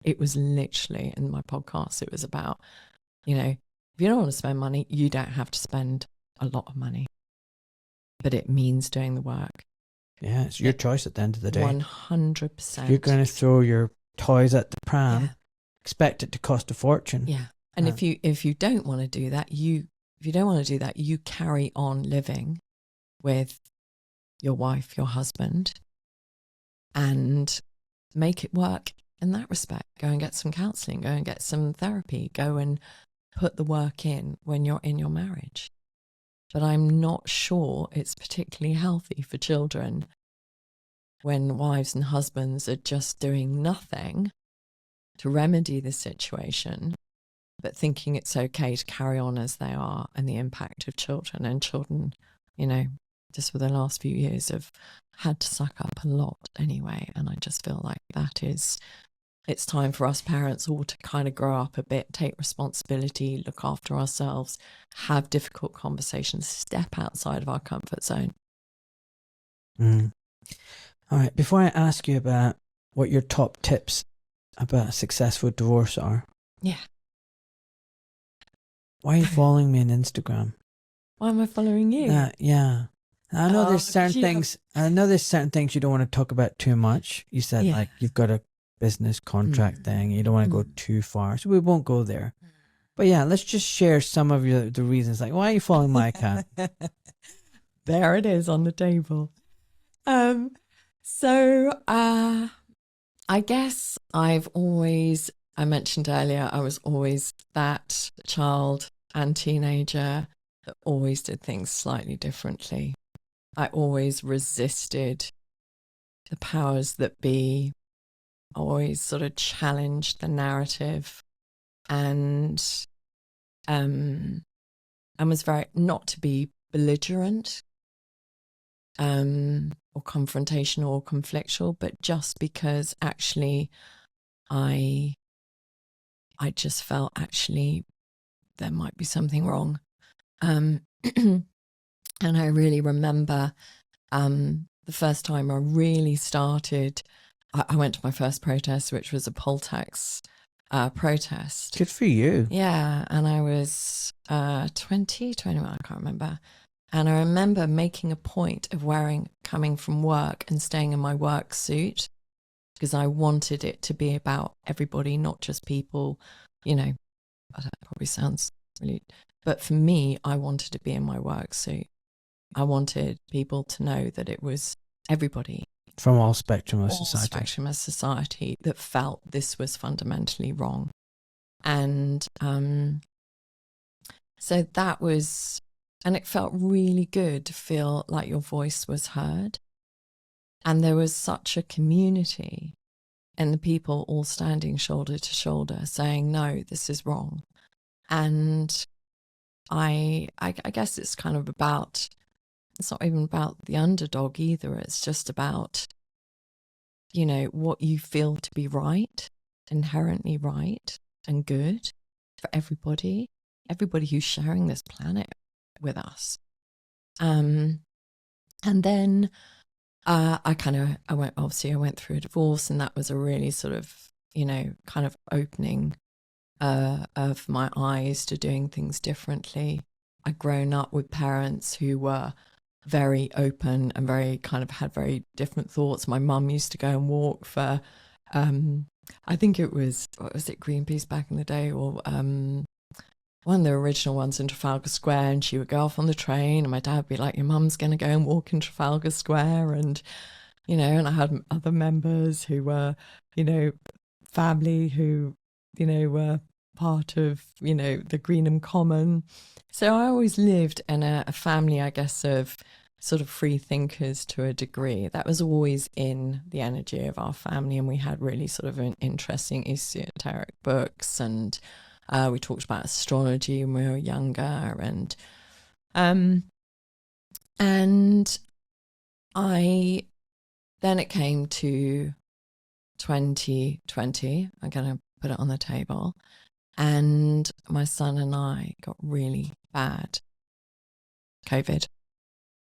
It was literally in my podcast, it was about, you know, if you don't want to spend money, you don't have to spend a lot of money. But it means doing the work. Yeah, it's your choice at the end of the day. 100%. If you're going to throw your toys at the pram, expect it to cost a fortune. Yeah. And if you don't want to do that, you carry on living with your wife, your husband, and make it work in that respect. Go and get some counselling, go and get some therapy, go and put the work in when you're in your marriage. But I'm not sure it's particularly healthy for children when wives and husbands are just doing nothing to remedy the situation, but thinking it's okay to carry on as they are, and the impact of children. And children, you know, just for the last few years have had to suck up a lot anyway. And I just feel like it's time for us parents all to kind of grow up a bit, take responsibility, look after ourselves, have difficult conversations, step outside of our comfort zone. All right, before I ask you about what your top tips about a successful divorce are. Yeah. Why are you following me on Instagram? Why am I following you? Yeah. I know there's certain things. I know there's certain things you don't want to talk about too much. You said like you've got a business contract thing. You don't want to go too far, so we won't go there. But yeah, let's just share some of the reasons. Like, why are you following my account? There it is on the table. So I guess I mentioned earlier, I was always that child and teenager that always did things slightly differently. I always resisted the powers that be, always sort of challenged the narrative, and was very, not to be belligerent or confrontational or conflictual, but just because actually I just felt actually there might be something wrong. And I really remember the first time I really started, I went to my first protest, which was a poll tax protest. Good for you. Yeah, and I was 21, I can't remember. And I remember making a point of coming from work and staying in my work suit, because I wanted it to be about everybody, not just people, you know, that probably sounds really, but for me, I wanted to be in my work suit. I wanted people to know that it was everybody. From all spectrum of society that felt this was fundamentally wrong. And so that was, and it felt really good to feel like your voice was heard. And there was such a community and the people all standing shoulder to shoulder saying, no, this is wrong. And I guess it's kind of about, it's not even about the underdog either. It's just about, you know, what you feel to be right, inherently right and good for everybody who's sharing this planet with us. And then I went through a divorce, and that was a really sort of, you know, kind of opening of my eyes to doing things differently. I'd grown up with parents who were very open and very kind of had very different thoughts. My mum used to go and walk for, I think it was, what was it, Greenpeace back in the day, or one of the original ones in Trafalgar Square, and she would go off on the train and my dad would be like, your mum's going to go and walk in Trafalgar Square. And you know, and I had other members who were, you know, family who, you know, were part of, you know, the Greenham Common. So I always lived in a family, I guess, of sort of free thinkers to a degree. That was always in the energy of our family, and we had really sort of an interesting esoteric books, and we talked about astrology when we were younger, and then it came to 2020. I'm going to put it on the table, and my son and I got really bad COVID.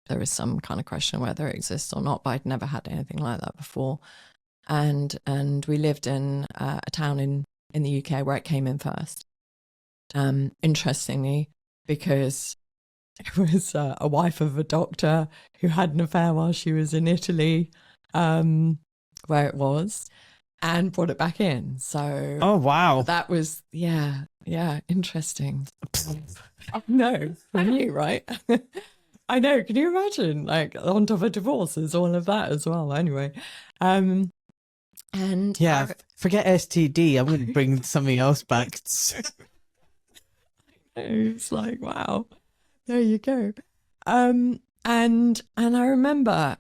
There is some kind of question whether it exists or not, but I'd never had anything like that before. And we lived in a town in the UK where it came in first. Interestingly, because it was a wife of a doctor who had an affair while she was in Italy, where it was, and brought it back in. So, Oh, wow. that was, yeah, interesting. No, for you, right? I know. Can you imagine? Like, on top of divorce, there's all of that as well. Anyway, and yeah, forget STD. I'm going to bring something else back. It's like, wow, there you go. And I remember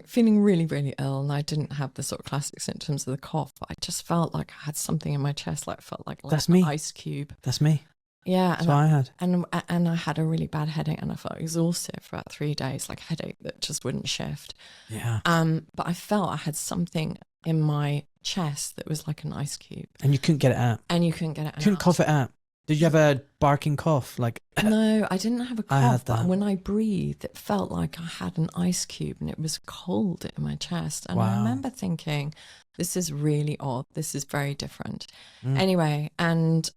feeling really, really ill, and I didn't have the sort of classic symptoms of the cough, but I just felt like I had something in my chest, like felt like That's an me. ice cube. That's me. Yeah, That's what I had. and I had a really bad headache, and I felt exhausted for about 3 days, like a headache that just wouldn't shift. Yeah. But I felt I had something in my chest that was like an ice cube, And you couldn't get it out. and you couldn't get it out. Couldn't cough it out. Did you have a barking cough? Like No, I didn't have a cough. I had But that. when I breathed, it felt like I had an ice cube, and it was cold in my chest. And I Wow. remember thinking, this is really odd. This is very different. Mm. Anyway, and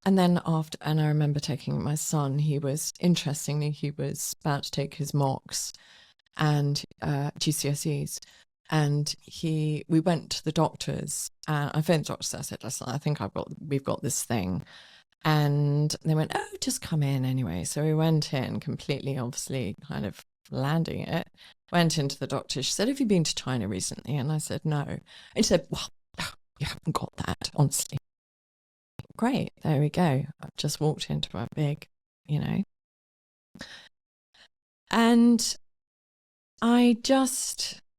then and I remember taking my son. He was about to take his mocks and GCSEs. And we went to the doctors, and I phoned the doctors. I said, listen, I think we've got this thing. And they went, oh, just come in anyway. So we went in, completely, obviously, kind of landing it. Went into the doctor. She said, have you been to China recently? And I said, no. And she said, well, you haven't got that, honestly. Great, there we go. I've just walked into a big, you know. And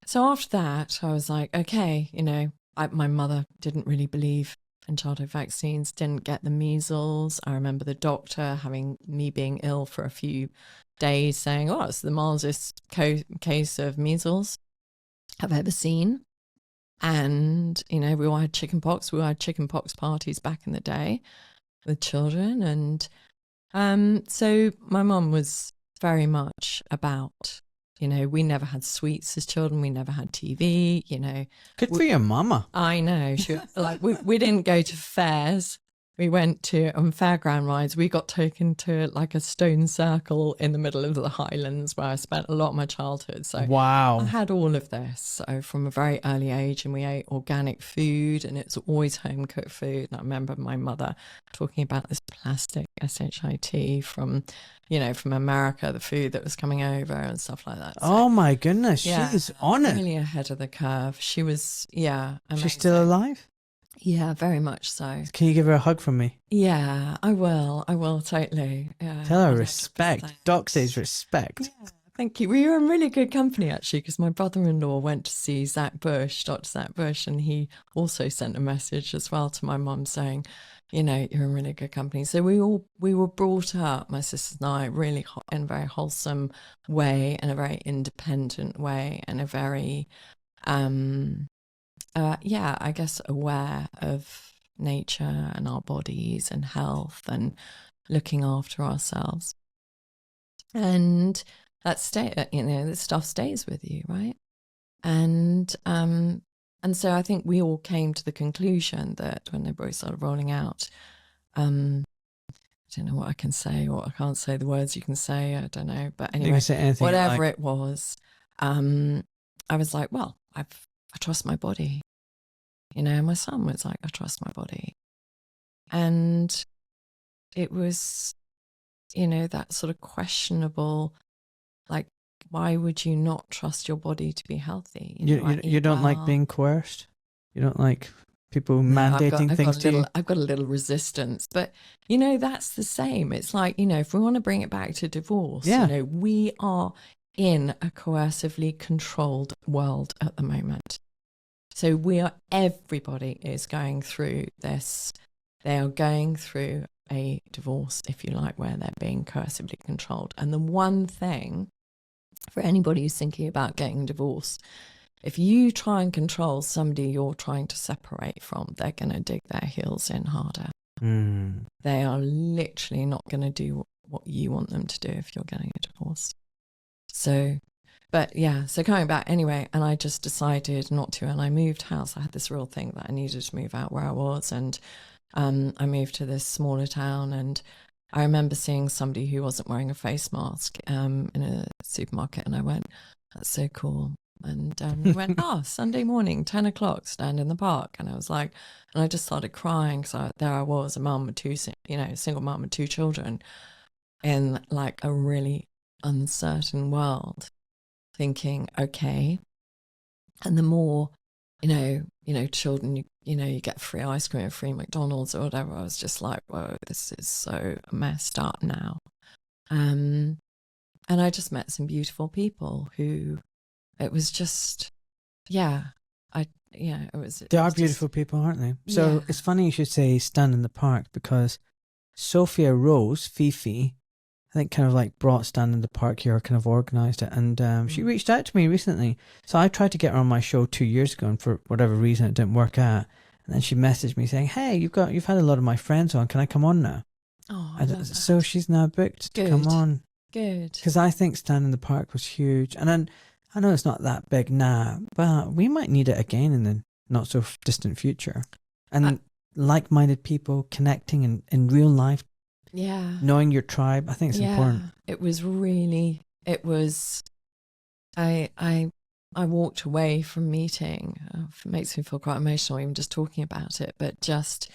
so after that, I was like, okay, you know, my mother didn't really believe in childhood vaccines, didn't get the measles. I remember the doctor having me being ill for a few days saying, oh, it's the mildest case of measles I've ever seen. And, you know, we all had chickenpox. We all had chickenpox parties back in the day with children. And so my mum was very much about, you know, we never had sweets as children. We never had TV, you know. Good for your mama. I know. Like we didn't go to fairs. We went to fairground rides. We got taken to like a stone circle in the middle of the Highlands where I spent a lot of my childhood. So Wow. I had all of this. So from a very early age, and we ate organic food, and it's always home cooked food. And I remember my mother talking about this plastic SHIT from America, the food that was coming over and stuff like that. So, Oh my goodness, yeah, she's on it. really ahead of the curve. She was, amazing. She's still alive? Yeah, very much so. Can you give her a hug from me? Yeah, I will totally. Yeah, Tell her 100%. respect. Doc says respect. Yeah, thank you. We were in really good company, actually, because my brother-in-law went to see Dr. Zach Bush, and he also sent a message as well to my mum saying, you know, you're in really good company. So we were brought up, my sisters and I, really in a very wholesome way, in a very independent way, and a very, I guess, aware of nature and our bodies and health and looking after ourselves. And that this stuff stays with you, right? And so I think we all came to the conclusion that when they both started rolling out, I don't know what I can say or I can't say the words you can say, I don't know. But anyway, whatever it was, I was like, well, I trust my body. You know, my son was like, I trust my body. And it was, you know, that sort of questionable, like, why would you not trust your body to be healthy? You don't like being coerced? You don't like people mandating things to you? I've got a little resistance, but that's the same. It's like, if we want to bring it back to divorce, we are in a coercively controlled world at the moment. So everybody is going through this. They are going through a divorce, if you like, where they're being coercively controlled. And the one thing for anybody who's thinking about getting divorced, if you try and control somebody you're trying to separate from, they're going to dig their heels in harder. They are literally not going to do what you want them to do if you're getting a divorce. So coming back anyway, and I just decided not to, and I moved house. I had this real thing that I needed to move out where I was, and I moved to this smaller town, and I remember seeing somebody who wasn't wearing a face mask in a supermarket, and I went, that's so cool. And he went, Sunday morning, 10 o'clock, stand in the park. And I was like, and I just started crying because there I was, a mum with single mum with 2 children in like a really uncertain world, thinking, okay. And the more, children, you get free ice cream, free McDonald's or whatever. I was just like, whoa, this is so messed up now. And I just met some beautiful people who, it was just, it was. They are beautiful people, aren't they? So it's funny you should say stand in the park, because Sophia Rose, Fifi, I think kind of like brought Stand in the Park here, kind of organised it, and she reached out to me recently. So I tried to get her on my show 2 years ago, and for whatever reason it didn't work out. And then she messaged me saying, "Hey, you've had a lot of my friends on. Can I come on now?" Oh, I love that. So she's now booked to come on. Good. Because I think Stand in the Park was huge, and then I know it's not that big now, but we might need it again in the not so distant future. And like-minded people connecting in real life. Yeah. Knowing your tribe, I think it's important. It was, I walked away from meeting. It makes me feel quite emotional even just talking about it, but just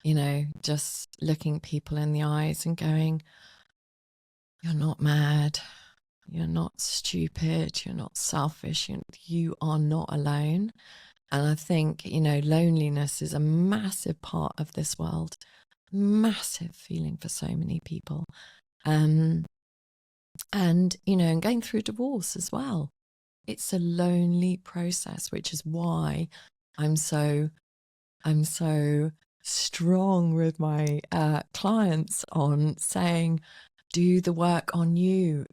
looking people in the eyes and going, you're not mad. You're not stupid. You're not selfish. You are not alone. And I think, loneliness is a massive part of this world. Massive feeling for so many people. And going through divorce as well. It's a lonely process, which is why I'm so strong with my clients on saying, do the work on you,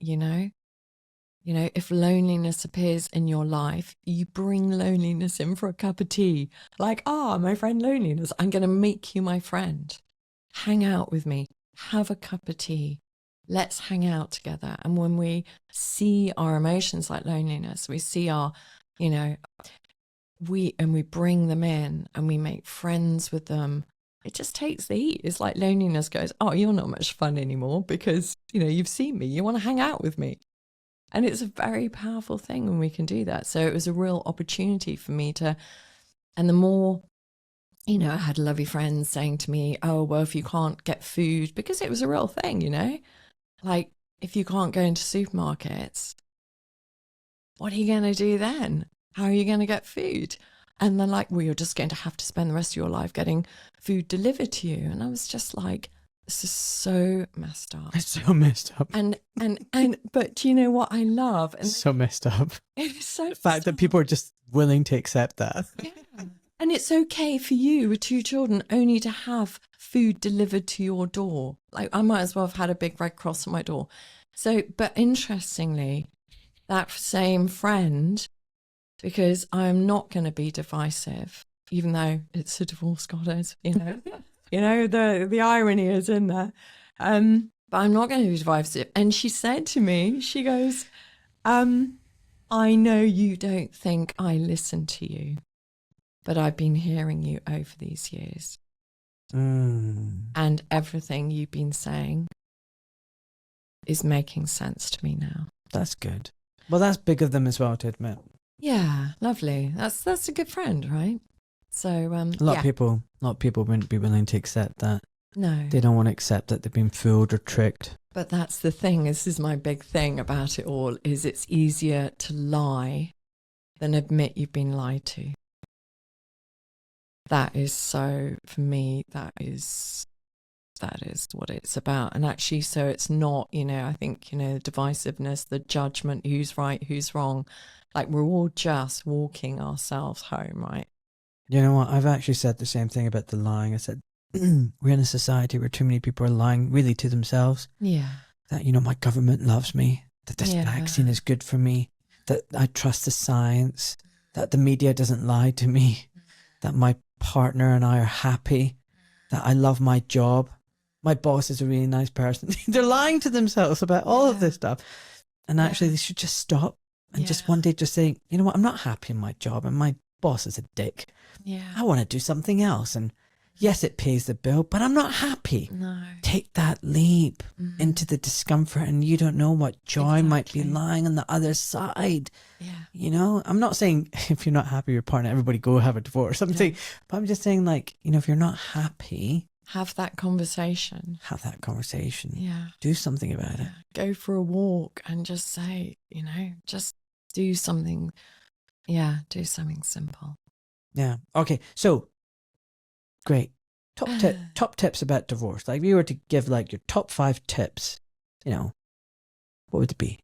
if loneliness appears in your life, you bring loneliness in for a cup of tea. Like, my friend loneliness, I'm going to make you my friend. Hang out with me, have a cup of tea. Let's hang out together. And when we see our emotions like loneliness, we see our, we bring them in and we make friends with them. It just takes the heat. It's like loneliness goes, you're not much fun anymore because, you've seen me. You want to hang out with me. And it's a very powerful thing when we can do that. So it was a real opportunity for me to, and the more, I had lovely friends saying to me, if you can't get food, because it was a real thing, like if you can't go into supermarkets, what are you going to do then? How are you going to get food? And they're like, you're just going to have to spend the rest of your life getting food delivered to you. And I was just like, this is so messed up. It's so messed up. But you know what I love? And so messed up. It's so the fact that people are just willing to accept that. Yeah. And it's okay for you with 2 children only to have food delivered to your door. Like I might as well have had a big red cross on my door. So, but interestingly, that same friend, because I'm not going to be divisive, even though it's a divorce goddess, the irony is in there. But I'm not going to be divisive. And she said to me, she goes, I know you don't think I listen to you, but I've been hearing you over these years. And everything you've been saying is making sense to me now. That's good. Well, that's big of them as well to admit. Yeah, lovely. That's a good friend, right? So a lot of people wouldn't be willing to accept that. No. They don't want to accept that they've been fooled or tricked. But that's the thing. This is my big thing about it all, is it's easier to lie than admit you've been lied to. That is so, for me, that is what it's about. And actually, so it's not, I think, the divisiveness, the judgment, who's right, who's wrong. Like, we're all just walking ourselves home, right? You know what? I've actually said the same thing about the lying. I said, we're in a society where too many people are lying really to themselves. Yeah. That, my government loves me, that this vaccine is good for me, that I trust the science, that the media doesn't lie to me, that my partner and I are happy, that I love my job, my boss is a really nice person. They're lying to themselves about all of this stuff. And actually they should just stop and just one day just say, you know what, I'm not happy in my job and my boss is a dick. Yeah. I want to do something else. And yes, it pays the bill, but I'm not happy. No. Take that leap into the discomfort, and you don't know what joy might be lying on the other side. Yeah. I'm not saying if you're not happy with your partner, everybody go have a divorce. I'm saying, but I'm just saying, like, if you're not happy, have that conversation. Have that conversation. Yeah. Do something about it. Go for a walk and just say, just do something. Yeah, do something simple. Yeah. Okay. So, great. Top tips about divorce. Like, if you were to give like your top 5 tips, what would it be?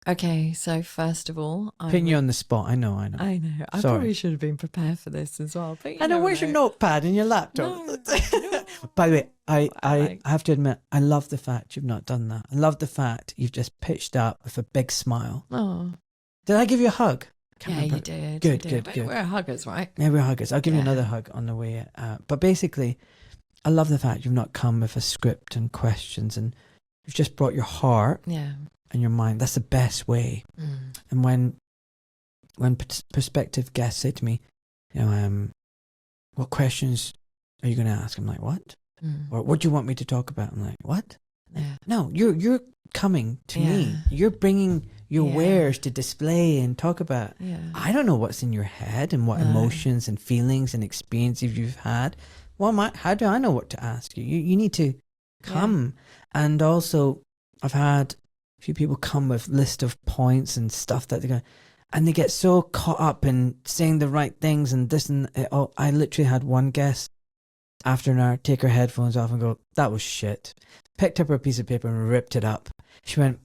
Okay, so first of all, Putting you on the spot. I know. I know. I probably should have been prepared for this as well. But I know. Where's your notepad and your laptop? No. By the way, I have to admit, I love the fact you've not done that. I love the fact you've just pitched up with a big smile. Oh. Did I give you a hug? Yeah, you did. Good. We're huggers, right? Yeah, we're huggers. I'll give you another hug on the way. But basically, I love the fact you've not come with a script and questions, and you've just brought your heart and your mind. That's the best way. And when prospective guests say to me, what questions are you going to ask? I'm like, what? Or what do you want me to talk about? I'm like, what? Yeah. No, you're coming to me. You're bringing your wares to display and talk about. Yeah. I don't know what's in your head and what emotions and feelings and experiences you've had. How do I know what to ask you? You need to come. And also, I've had a few people come with list of points and stuff that they're going, and they get so caught up in saying the right things and this and oh, I literally had one guest after an hour take her headphones off and go, that was shit. Picked up her piece of paper and ripped it up. She went,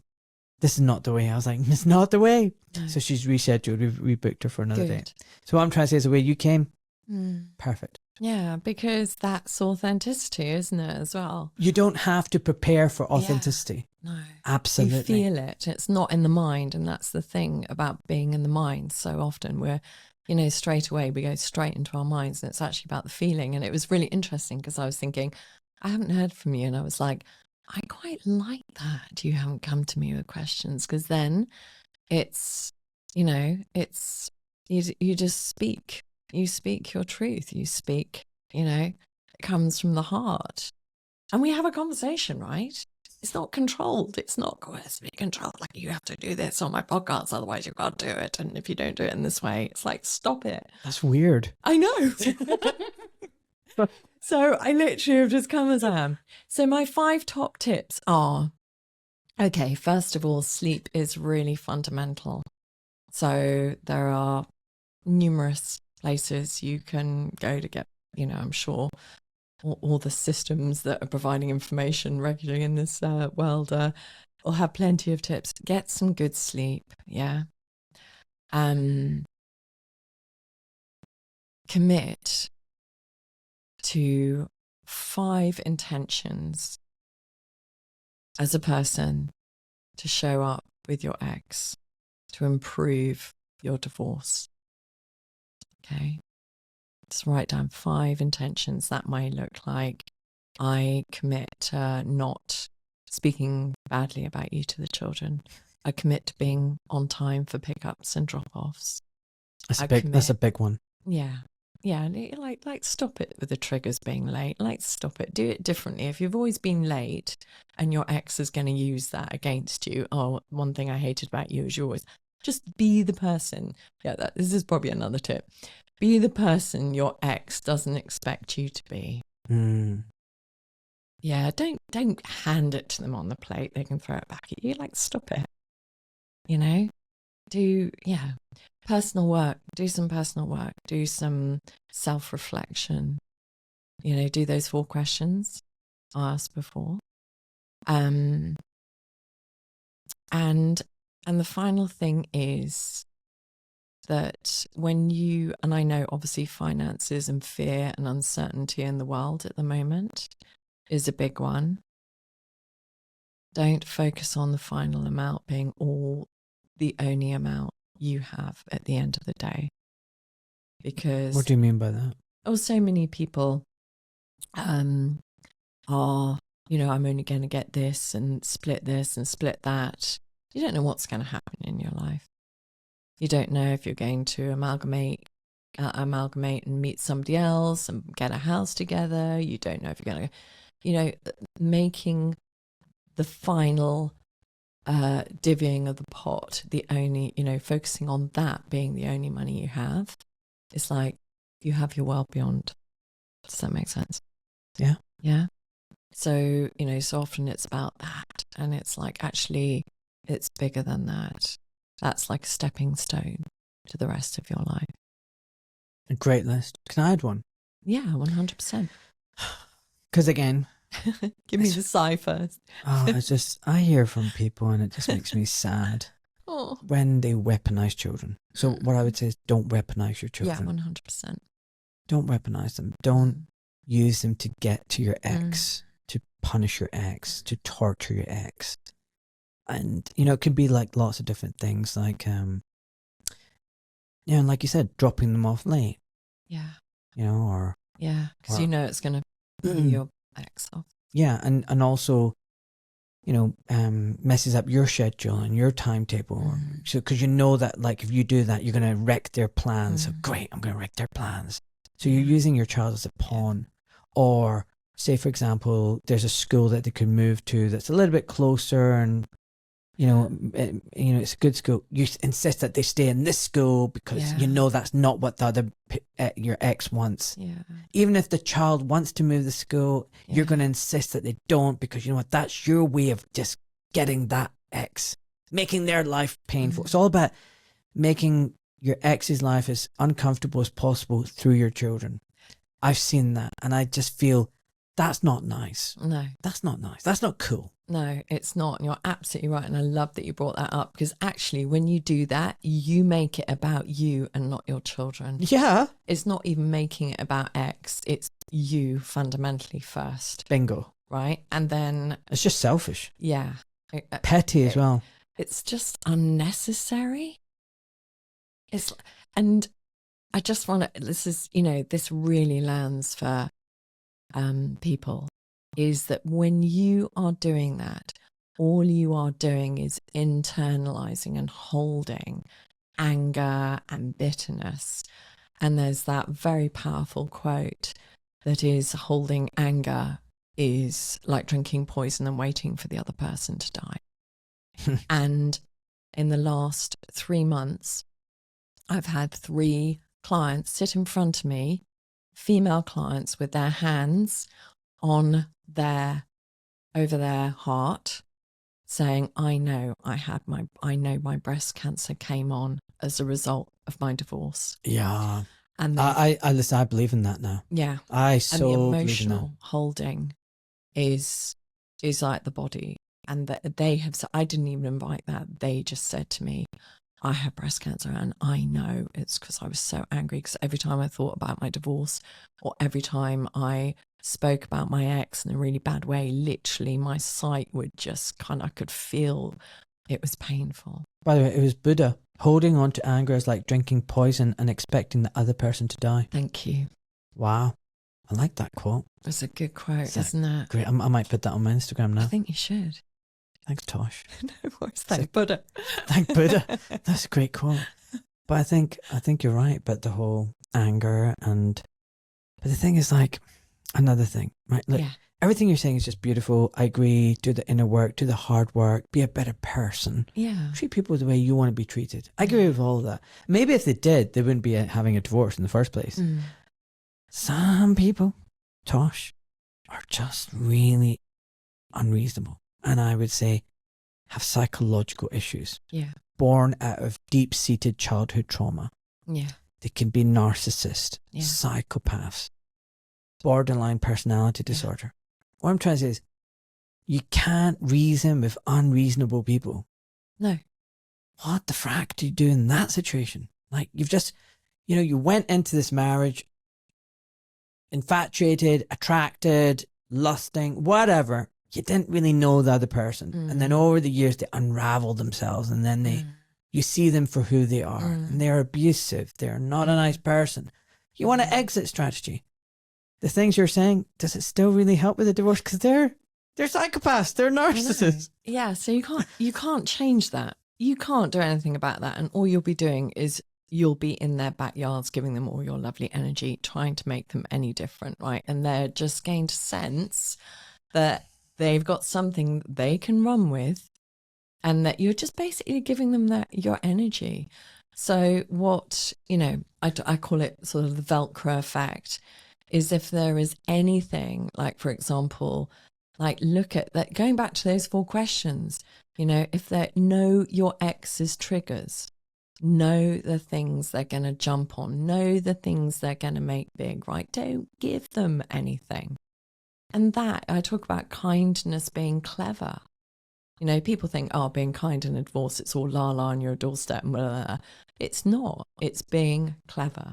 this is not the way. I was like, it's not the way. No. So she's rescheduled. We booked her for another day. So what I'm trying to say is the way you came, perfect. Yeah, because that's authenticity, isn't it, as well? You don't have to prepare for authenticity. No. Absolutely. You feel it. It's not in the mind. And that's the thing about being in the mind. So often we're, straight away we go straight into our minds, and it's actually about the feeling. And it was really interesting because I was thinking, I haven't heard from you. And I was like, I quite like that you haven't come to me with questions, because then it's, you just speak. You speak your truth. You speak, it comes from the heart. And we have a conversation, right? It's not controlled. It's not coercively controlled. Like, you have to do this on my podcast, otherwise you can't do it. And if you don't do it in this way, it's like, stop it. That's weird. I know. So I literally have just come as I am. So my 5 top tips are, okay, first of all, sleep is really fundamental. So there are numerous places you can go to get, I'm sure all the systems that are providing information regularly in this world will have plenty of tips. Get some good sleep. Yeah. Commit to 5 intentions as a person to show up with your ex to improve your divorce. Okay. Just write down 5 intentions. That might look like, I commit to not speaking badly about you to the children. I commit to being on time for pickups and drop-offs. That's a big one. Yeah. Yeah, like stop it with the triggers being late. Like, stop it. Do it differently. If you've always been late and your ex is going to use that against you, oh, one thing I hated about you is you always, just be the person. Yeah, this is probably another tip. Be the person your ex doesn't expect you to be. Yeah, don't hand it to them on the plate. They can throw it back at you. Like, stop it. You know, personal work. Do some personal work. Do some self-reflection. You know, do those 4 questions I asked before. And the final thing is that when you, and I know obviously finances and fear and uncertainty in the world at the moment is a big one. Don't focus on the final amount being the only amount you have at the end of the day. Because What do you mean by that? So many people are, you know, I'm only going to get this and split that. You don't know what's going to happen in your life. You don't know if you're going to amalgamate and meet somebody else and get a house together. You don't know if you're going to, you know, making the final divvying of the pot, the only, you know, focusing on that being the only money you have. It's like you have your world beyond. Does that make sense? Yeah. Yeah. So, you know, so often it's about that. And it's like, actually, it's bigger than that. That's like a stepping stone to the rest of your life. A great list. Can I add one? Yeah, 100%. Because again, give me the sigh first. it's just, I hear from people and it just makes me sad when they weaponize children. So what I would say is don't weaponize your children. Yeah, 100%. Don't weaponize them. Don't use them to get to your ex, to punish your ex, to torture your ex. And, you know, it could be like lots of different things, like, and like you said, dropping them off late. Yeah. You know, or... Yeah, because you know it's going to pull your ex off. Yeah, and also, you know, messes up your schedule and your timetable. So, because you know that, like, if you do that, you're going to wreck their plans. So, great, I'm going to wreck their plans. So you're using your child as a pawn. Or, say, for example, there's a school that they could move to that's a little bit closer and... You know, it's a good school. You insist that they stay in this school because you know that's not what the other your ex wants. Yeah. Even if the child wants to move the school, you're going to insist that they don't because you know what? That's your way of just getting that ex, making their life painful. It's all about making your ex's life as uncomfortable as possible through your children. I've seen that, and I just feel that's not nice. No, that's not nice. That's not cool. No, it's not. And you're absolutely right. And I love that you brought that up because actually when you do that, you make it about you and not your children. Yeah. It's not even making it about X. It's you fundamentally first. Bingo. Right. And then... It's just selfish. Yeah. Petty as well. It's just unnecessary. And I just want to... This is, you know, this really lands for people. Is that when you are doing that, all you are doing is internalizing and holding anger and bitterness. And there's that very powerful quote that is holding anger is like drinking poison and waiting for the other person to die. And in the last 3 months, I've had 3 clients sit in front of me, female clients with their hands on over their heart, saying, I know my breast cancer came on as a result of my divorce. Yeah. And I listen, I believe in that now. Yeah. And the emotional holding is like the body. And that they have, I didn't even invite that. They just said to me, I have breast cancer and I know it's because I was so angry because every time I thought about my divorce or every time I spoke about my ex in a really bad way, literally my sight would just I could feel it was painful. By the way, it was Buddha. Holding on to anger is like drinking poison and expecting the other person to die. Thank you. Wow. I like that quote. It's a good quote, isn't it? Great. I might put that on my Instagram now. I think you should. Thanks, Tosh. No worries. Thank Buddha. Thank Buddha. That's a great quote. But I think you're right about the whole anger but the thing is like another thing, right? Look, everything you're saying is just beautiful. I agree. Do the inner work, do the hard work, be a better person. Yeah. Treat people the way you want to be treated. I agree with all of that. Maybe if they did, they wouldn't be having a divorce in the first place. Some people Tosh, are just really unreasonable. And I would say have psychological issues. Yeah. Born out of deep-seated childhood trauma. Yeah. They can be narcissists, Yeah. psychopaths, borderline personality disorder. What I'm trying to say is you can't reason with unreasonable people. No. What the frack do you do in that situation? Like, you've just, you went into this marriage infatuated, attracted, lusting, whatever. You didn't really know the other person. And then over the years, they unravel themselves, and then you see them for who they are. And they're abusive. They're not a nice person. You want an exit strategy. The things you're saying, does it still really help with the divorce? Because they're psychopaths. They're narcissists. Yeah, so you can't change that. You can't do anything about that. And all you'll be doing is you'll be in their backyards giving them all your lovely energy, trying to make them any different, right? And they're just going to sense that they've got something they can run with, and that you're just basically giving them your energy. So what, I call it sort of the Velcro effect, is if there is anything, like, for example, like, look at that, going back to those 4 questions, if they know your ex's triggers, know the things they're going to jump on, know the things they're going to make big, right? Don't give them anything. And that, I talk about kindness being clever. People think, being kind in a divorce, it's all la-la on your doorstep. Blah, blah, blah. It's not. It's being clever.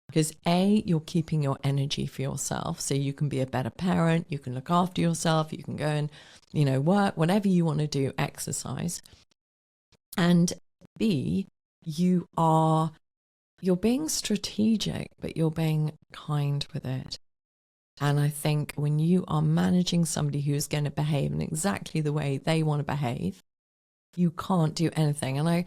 Because you're keeping your energy for yourself, so you can be a better parent, you can look after yourself, you can go and, work, whatever you want to do, exercise. And B, you're being strategic, but you're being kind with it. And I think when you are managing somebody who's going to behave in exactly the way they want to behave, you can't do anything. And I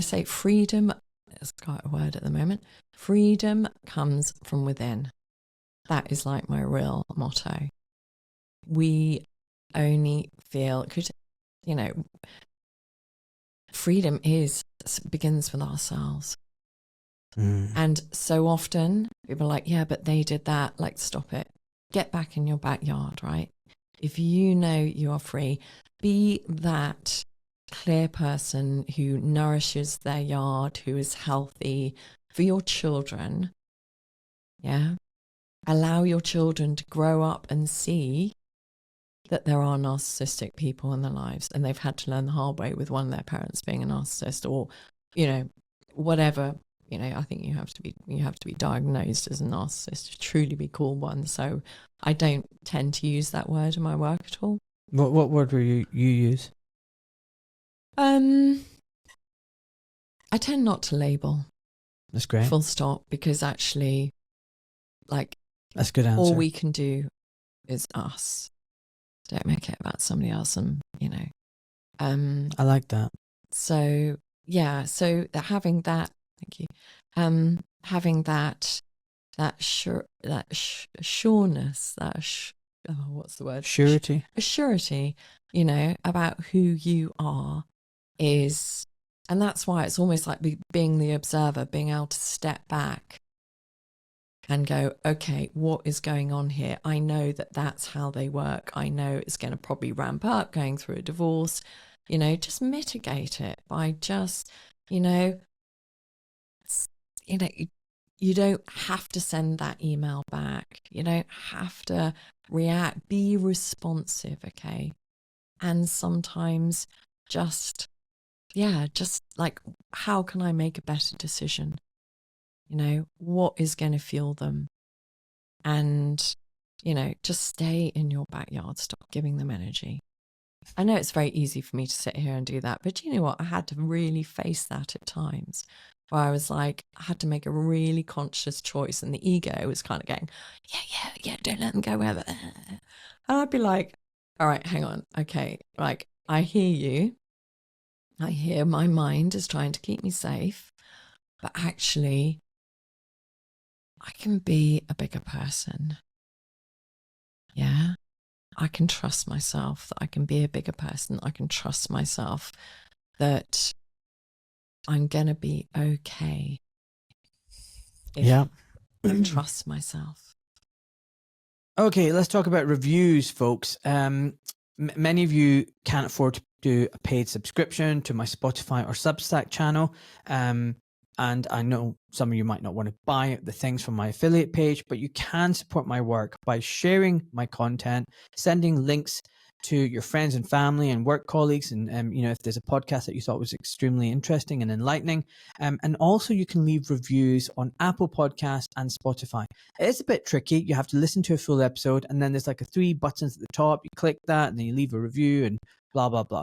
say freedom, it's quite a word at the moment, freedom comes from within. That is like my real motto. We only feel, freedom begins with ourselves. And so often people are like, yeah, but they did that. Like, stop it. Get back in your backyard, right? If you know you are free, be that clear person who nourishes their yard, who is healthy for your children. Yeah. Allow your children to grow up and see that there are narcissistic people in their lives, and they've had to learn the hard way with one of their parents being a narcissist, or, whatever. I think you have to be diagnosed as a narcissist to truly be called one. So I don't tend to use that word in my work at all. What word will you use? I tend not to label. That's great. Full stop, because actually, like, that's a good answer. All we can do is us. Don't make it about somebody else, and I like that. So yeah, so having that. Thank you. Having that sureness, what's the word? Surety. A surety, about who you are is, and that's why it's almost like being the observer, being able to step back and go, okay, what is going on here? I know that that's how they work. I know it's going to probably ramp up going through a divorce. Just mitigate it by just, you don't have to send that email back. You don't have to react. Be responsive, okay? And sometimes just like, how can I make a better decision? What is going to fuel them? And, just stay in your backyard. Stop giving them energy. I know it's very easy for me to sit here and do that, but you know what? I had to really face that at times, where I was like, I had to make a really conscious choice, and the ego was kind of going, yeah, don't let them go wherever. And I'd be like, all right, hang on. Okay, like, I hear you. I hear my mind is trying to keep me safe, but actually, I can be a bigger person. Yeah. I can trust myself that I can be a bigger person. I can trust myself that I'm going to be okay. Yeah. I trust myself. Okay, let's talk about reviews, folks. Many of you can't afford to do a paid subscription to my Spotify or Substack channel. And I know some of you might not want to buy the things from my affiliate page, but you can support my work by sharing my content, sending links to your friends and family and work colleagues. And, if there's a podcast that you thought was extremely interesting and enlightening. And also you can leave reviews on Apple Podcasts and Spotify. It's a bit tricky. You have to listen to a full episode, and then there's like 3 buttons at the top. You click that and then you leave a review and blah, blah, blah.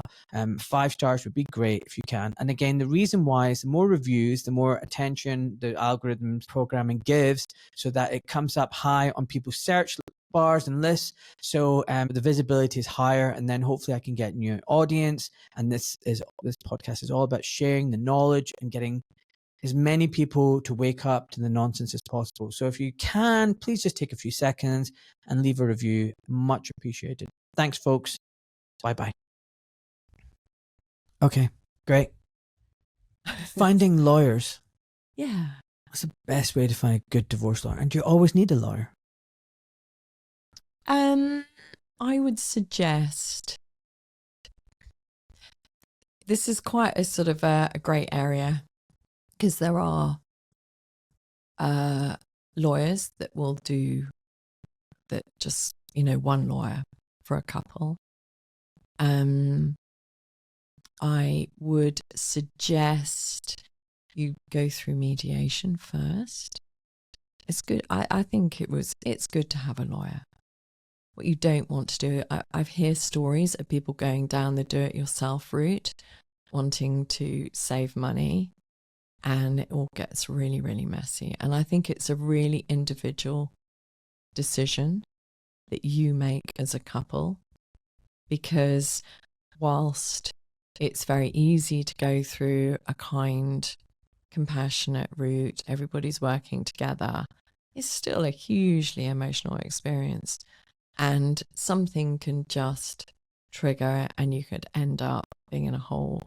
5 stars would be great if you can. And again, the reason why is the more reviews, the more attention the algorithms programming gives, so that it comes up high on people's search bars and lists. So the visibility is higher, and then hopefully I can get new audience. And this podcast is all about sharing the knowledge and getting as many people to wake up to the nonsense as possible. So if you can, please just take a few seconds and leave a review. Much appreciated. Thanks, folks. Bye-bye. Okay, great. Finding lawyers. Yeah. That's the best way to find a good divorce lawyer. And you always need a lawyer. I would suggest this is quite a sort of a great area, because there are lawyers that will do that, just, one lawyer for a couple. I would suggest you go through mediation first. It's good. I think it's good to have a lawyer. What you don't want to do, I've heard stories of people going down the do-it-yourself route, wanting to save money, and it all gets really, really messy. And I think it's a really individual decision that you make as a couple, because whilst it's very easy to go through a kind, compassionate route, everybody's working together, it's still a hugely emotional experience. And something can just trigger it, and you could end up being in a whole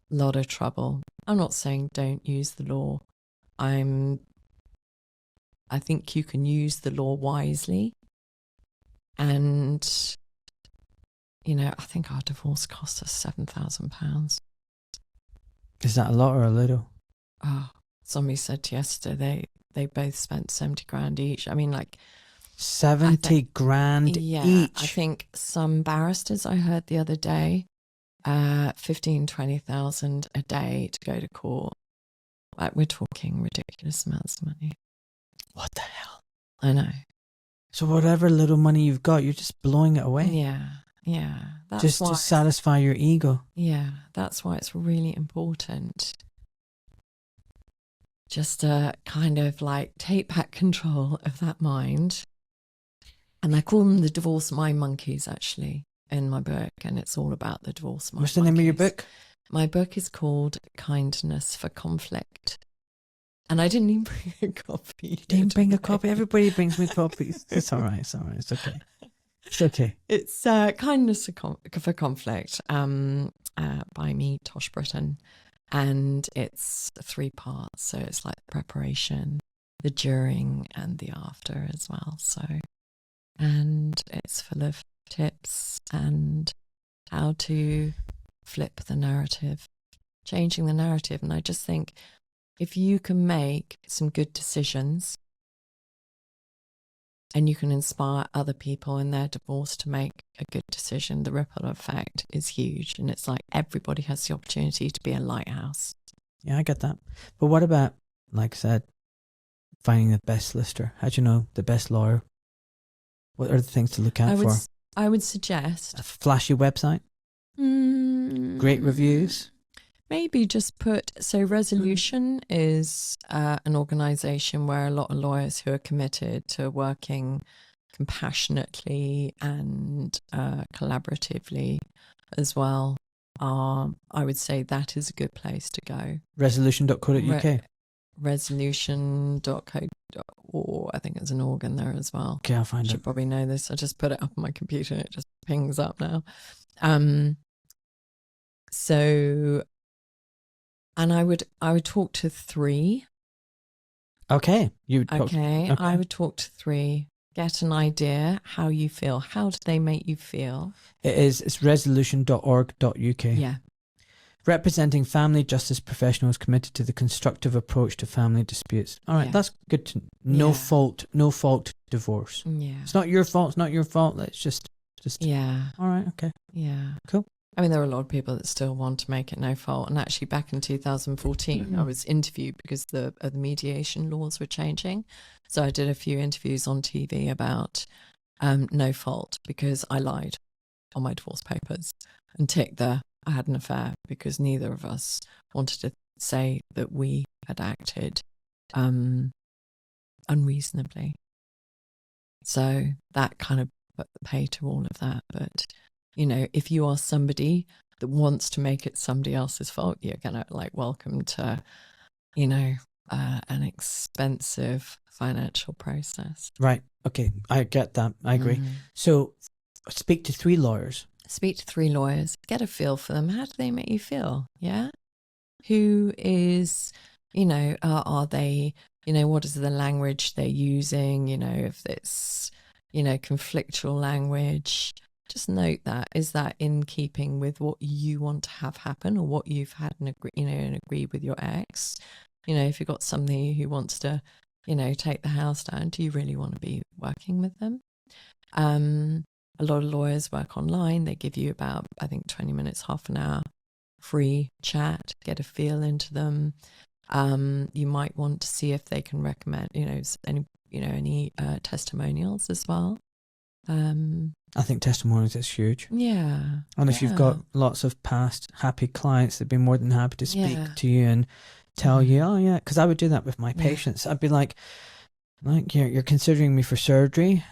lot of trouble. I'm not saying don't use the law. I think you can use the law wisely. And, I think our divorce cost us £7,000. Is that a lot or a little? Oh, somebody said yesterday they both spent 70 grand each. I mean, 70 grand each. I think some barristers I heard the other day, 15,000-20,000 a day to go to court. We're talking ridiculous amounts of money. What the hell? I know. So whatever little money you've got, you're just blowing it away. Yeah. That's just to satisfy your ego. Yeah, that's why it's really important just to kind of take back control of that mind. And I call them the divorce mind monkeys, actually, in my book. And it's all about the divorce mind monkeys. What's the name of your book? My book is called Kindness for Conflict. And I didn't even bring a copy. You didn't bring a copy? Everybody brings me copies. It's all right. It's okay. It's okay. It's Kindness for Conflict by me, Tosh, Brittan. And it's 3 parts. So it's preparation, the during, and the after as well. And it's full of tips and how to flip the narrative, changing the narrative. And I just think if you can make some good decisions and you can inspire other people in their divorce to make a good decision, the ripple effect is huge. And it's everybody has the opportunity to be a lighthouse. Yeah, I get that. But what about, like I said, finding the best solicitor? How do you know the best lawyer? What are the things to look out for? I would suggest a flashy website, great reviews. Maybe just Resolution is an organisation where a lot of lawyers who are committed to working compassionately and collaboratively as well. I would say that is a good place to go. Resolution.co.uk. Resolution.co.uk. I think there's an organ there as well. Okay, I'll find it. I should probably know this. I just put it up on my computer and it just pings up now. And I would talk to 3. Okay. I would talk to 3 get an idea how you feel. How do they make you feel? It's resolution.org.uk. Yeah. Representing family justice professionals committed to the constructive approach to family disputes. All right, Yeah. that's good to no Yeah. fault divorce. Yeah. It's not your fault. It's not your fault. Let's just. Yeah. All right. Okay. Yeah. Cool. I mean, there are a lot of people that still want to make it no fault. And actually, back in 2014, I was interviewed because the mediation laws were changing. So I did a few interviews on TV about no fault because I lied on my divorce papers and ticked I had an affair because neither of us wanted to say that we had acted unreasonably. So that kind of put the pay to all of that. But, you know, if you are somebody that wants to make it somebody else's fault, you're going to welcome to, you know, an expensive financial process. Right. Okay. I get that. I agree. So speak to 3 lawyers. Speak to 3 lawyers. Get a feel for them. How do they make you feel? Yeah. Who is, you know, are they, you know, what is the language they're using? You know, if it's, you know, conflictual language, just note that. Is that in keeping with what you want to have happen or what you've had and agreed with your ex? You know, if you've got somebody who wants to, you know, take the house down, do you really want to be working with them? A lot of lawyers work online. They give you about, I think, 20 minutes, half an hour free chat, get a feel into them. You might want to see if they can recommend, any testimonials as well. I think testimonials is huge. Yeah. And if you've got lots of past happy clients, they'd be more than happy to speak to you and tell you, oh yeah, because I would do that with my patients. I'd be like you're considering me for surgery.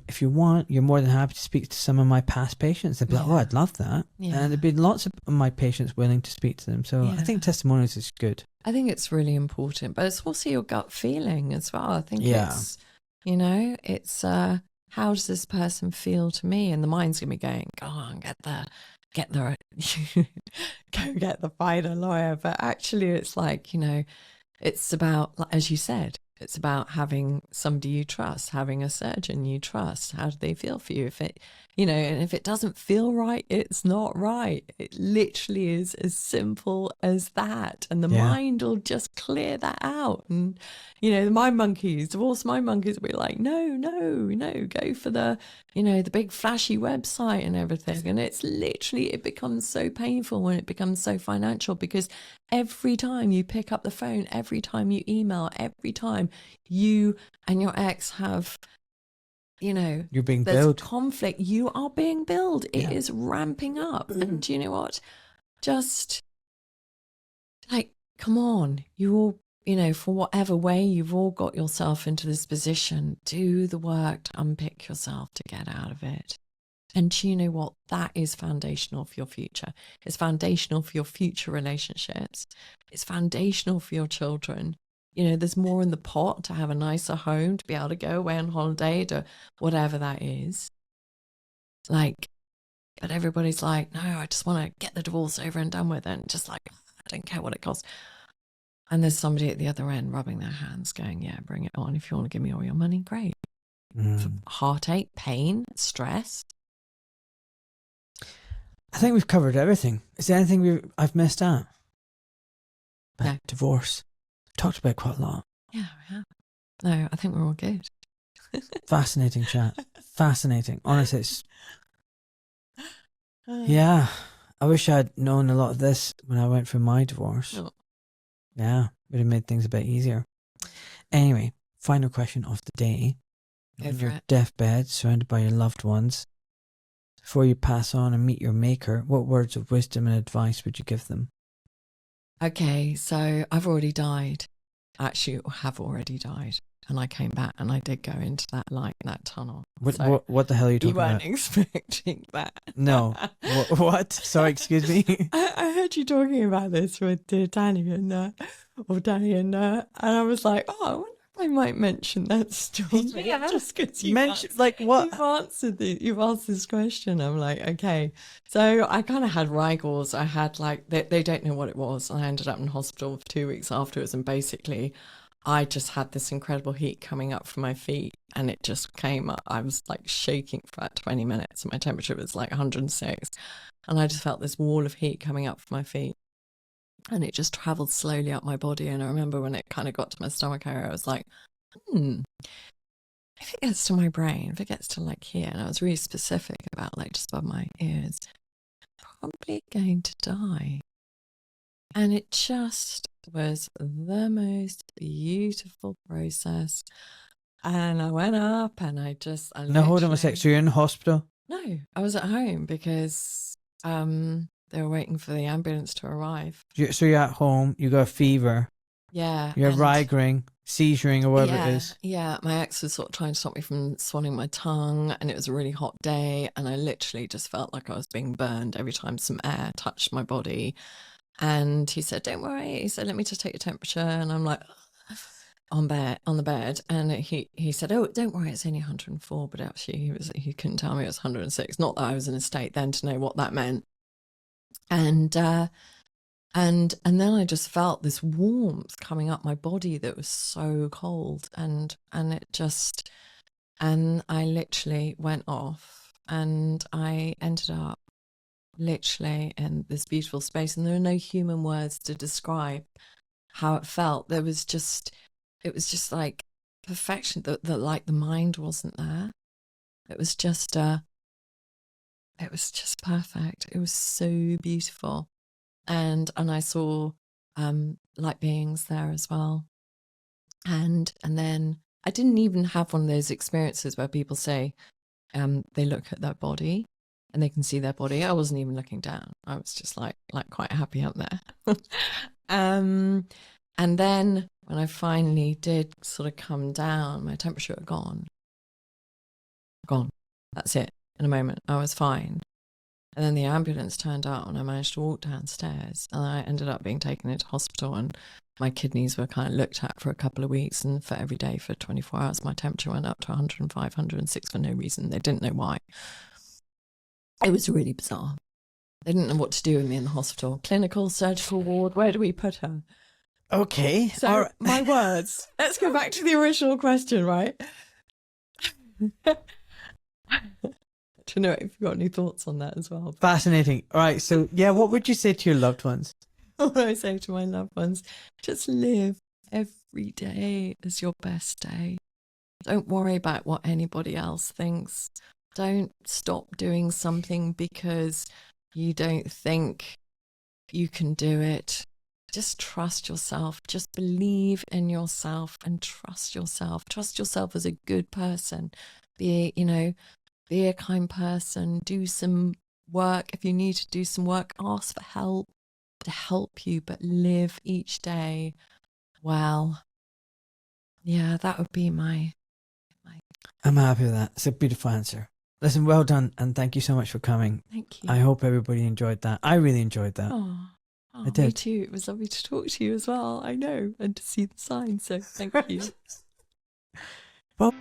If you want, you're more than happy to speak to some of my past patients. They'd be like, oh, I'd love that. Yeah. And there'd be lots of my patients willing to speak to them. So I think testimonials is good. I think it's really important, but it's also your gut feeling as well. I think it's, you know, it's how does this person feel to me? And the mind's gonna be going, go on, get the go get the fighter lawyer. But actually, it's like, you know, it's about, as you said, it's about having somebody you trust, having a surgeon you trust. How do they feel for you? If it, you know, and if it doesn't feel right, it's not right. It literally is as simple as that. And the mind will just clear that out. And, you know, divorce mind monkeys will be like, no, go for the, you know, the big flashy website and everything. And it's literally, it becomes so painful when it becomes so financial, because every time you pick up the phone, every time you email, every time you and your ex have, you know, you're being there's billed. conflict, you are being billed. It is ramping up. And do you know what? Just like, come on, you all, you know, for whatever way you've all got yourself into this position, do the work to unpick yourself to get out of it. And do you know what? That is foundational for your future. It's foundational for your future relationships. It's foundational for your children. You know, there's more in the pot to have a nicer home, to be able to go away on holiday, to whatever that is. Like, but everybody's like, no, I just want to get the divorce over and done with. And just like, I don't care what it costs. And there's somebody at the other end rubbing their hands going, yeah, bring it on. If you want to give me all your money, great. Heartache, pain, stress. I think we've covered everything. Is there anything I've missed out? About divorce. Talked about quite a lot. Yeah, we have. No, I think we're all good. Fascinating chat. Fascinating. Honestly, it's... Yeah. I wish I'd known a lot of this when I went through my divorce. Oh. Yeah. Would have made things a bit easier. Anyway, final question of the day. On your deathbed, surrounded by your loved ones, before you pass on and meet your maker, what words of wisdom and advice would you give them? Okay, so I've already died. Actually, I have already died. And I came back and I did go into that light, that tunnel. What the hell are you talking about? You weren't expecting that. No. What? Sorry, excuse me. I heard you talking about this with Danny and I was like, oh, I wonder if I might mention that story. Yeah, just because you mentioned, like, what? You've answered this question. I'm like, okay. So I kind of had Rigels. I had like, they don't know what it was. I ended up in hospital for 2 weeks afterwards, and basically I just had this incredible heat coming up from my feet, and it just came up. I was like shaking for about 20 minutes, and my temperature was like 106. And I just felt this wall of heat coming up from my feet. And it just traveled slowly up my body. And I remember when it kind of got to my stomach area, I was like, if it gets to my brain, if it gets to like here, and I was really specific about like just above my ears, probably going to die. And it just was the most beautiful process. And I went up and I Now hold on a sec. So you're in the hospital? No, I was at home because they were waiting for the ambulance to arrive. So you're at home, you got a fever. Yeah. You're rigering, seizuring, or whatever it is. Yeah, my ex was sort of trying to stop me from swallowing my tongue, and it was a really hot day, and I literally just felt like I was being burned every time some air touched my body. And he said, don't worry. He said, let me just take your temperature. And I'm like, on the bed. And he said, oh, don't worry, it's only 104. But actually he couldn't tell me it was 106. Not that I was in a state then to know what that meant. And then I just felt this warmth coming up my body that was so cold. And I literally went off, and I ended up literally in this beautiful space, and there are no human words to describe how it felt. It was just like perfection, that like the mind wasn't there. It was just perfect. It was so beautiful. And I saw light beings there as well. And then I didn't even have one of those experiences where people say they look at their body and they can see their body. I wasn't even looking down. I was just like quite happy up there. And then when I finally did sort of come down, my temperature had gone. That's it. In a moment, I was fine. And then the ambulance turned up, and I managed to walk downstairs, and I ended up being taken into hospital, and my kidneys were kind of looked at for a couple of weeks, and for every day for 24 hours, my temperature went up to 105, 106 for no reason. They didn't know why. It was really bizarre. They didn't know what to do with me in the hospital. Clinical, surgical ward, where do we put her? Okay. So, my words. Let's go back to the original question, right? Do you know if you've got any thoughts on that as well? Fascinating. All right. So, yeah, what would you say to your loved ones? What would I say to my loved ones? Just live every day as your best day. Don't worry about what anybody else thinks. Don't stop doing something because you don't think you can do it. Just trust yourself. Just believe in yourself and trust yourself. Trust yourself as a good person. Be a kind person. Do some work. If you need to do some work, ask for help to help you, but live each day well. Yeah, that would be my... I'm happy with that. It's a beautiful answer. Listen, well done, and thank you so much for coming. Thank you. I hope everybody enjoyed that. I really enjoyed that. Oh, I did. Me too. It was lovely to talk to you as well. I know, and to see the sign. So thank you. Well.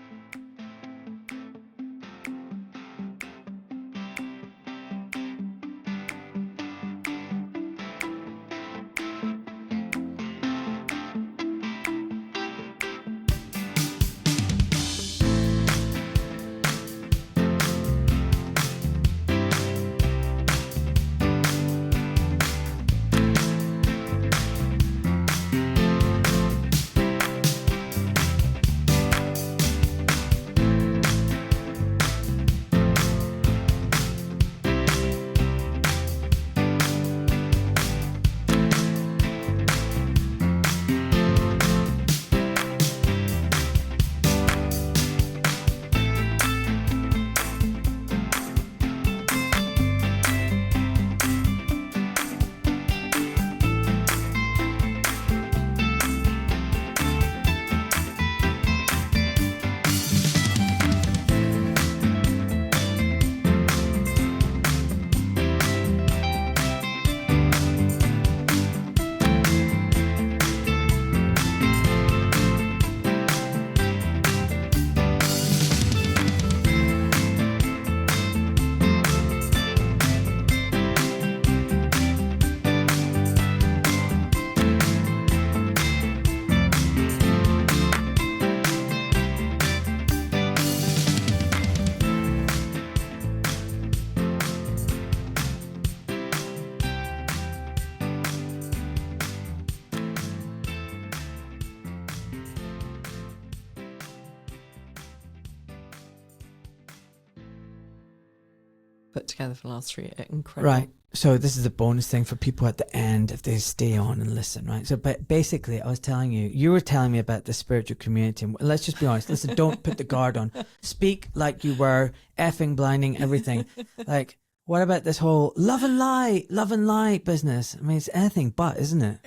put together for the last 3 years. Incredible. Right. So this is a bonus thing for people at the end if they stay on and listen, right? So, but basically, I was telling you, you were telling me about the spiritual community. And let's just be honest. Listen, don't put the guard on. Speak like you were effing blinding everything. Like, what about this whole love and light business? I mean, it's anything but, isn't it?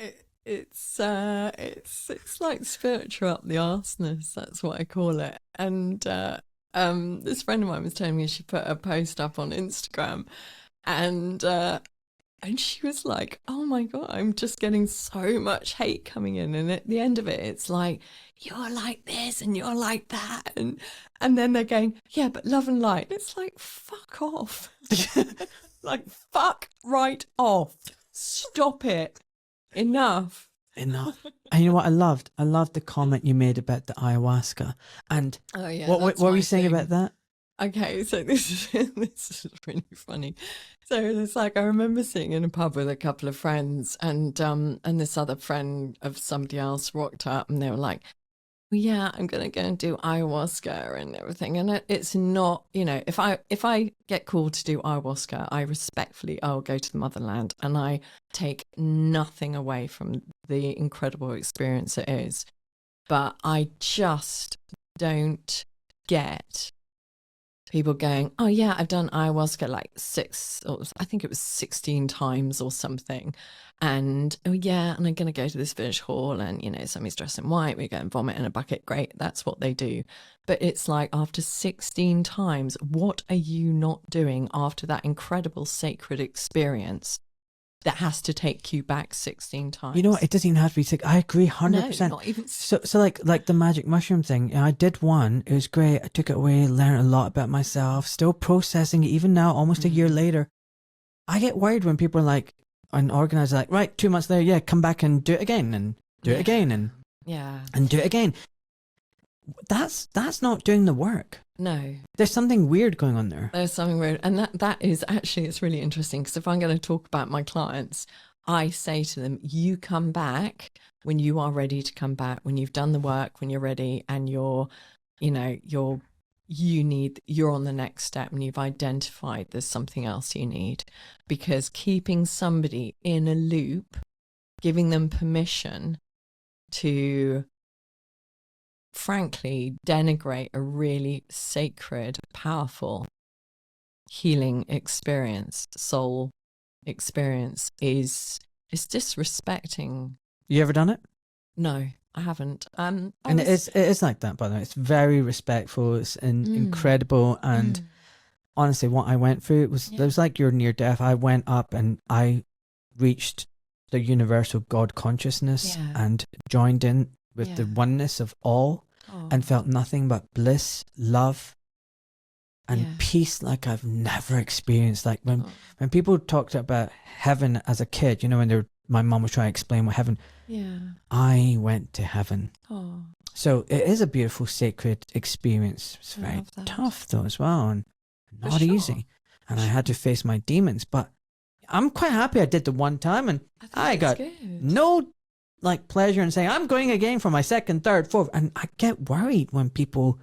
It's like spiritual up the arseness. That's what I call it. And this friend of mine was telling me she put a post up on Instagram, and she was like, "Oh my God, I'm just getting so much hate coming in." And at the end of it, it's like, "You're like this and you're like that," and then they're going, "Yeah, but love and light." It's like, fuck off, like fuck right off, stop it, enough. Enough. And you know what I loved? I loved the comment you made about the ayahuasca. And Oh yeah, what were you saying about that? Okay, so this is really funny. So it's like I remember sitting in a pub with a couple of friends, and this other friend of somebody else rocked up, and they were like, "Well, yeah, I'm gonna go and do ayahuasca and everything." And it's not, if I get called to do ayahuasca, I'll go to the motherland, and I take nothing away from the incredible experience it is, but I just don't get people going, "Oh yeah, I've done ayahuasca like 16 times or something. And oh yeah, and I'm going to go to this village hall and, somebody's dressed in white, we go and vomit in a bucket." Great, that's what they do. But it's like after 16 times, what are you not doing after that incredible sacred experience that has to take you back 16 times? You know what? It doesn't even have to be sick. I agree 100%. No, not even. So like the magic mushroom thing, I did one. It was great. I took it away, learned a lot about myself, still processing it even now, almost a year later. I get worried when people are like, an organizer like, right, 2 months later, yeah, come back and do it again and do it again and do it again. That's not doing the work. No. There's something weird going on there. There's something weird. And that is actually, it's really interesting, because if I'm going to talk about my clients, I say to them, you come back when you are ready to come back, when you've done the work, when you're ready, and you're on the next step, and you've identified there's something else you need. Because keeping somebody in a loop, giving them permission to frankly denigrate a really sacred, powerful healing experience, soul experience, is disrespecting. You ever done it? No, I haven't. And it is like that, by the way. It's very respectful. It's incredible. And honestly, what I went through, it was like you're near death. I went up and I reached the universal God consciousness and joined in with the oneness of all, and felt nothing but bliss, love, and peace like I've never experienced. Like when people talked about heaven as a kid, when my mom was trying to explain what heaven, I went to heaven. So it is a beautiful, sacred experience. It's very tough though as well, and not easy. And I had to face my demons, but I'm quite happy I did the one time, and I got no pleasure in saying I'm going again for my second, third, fourth. And I get worried when people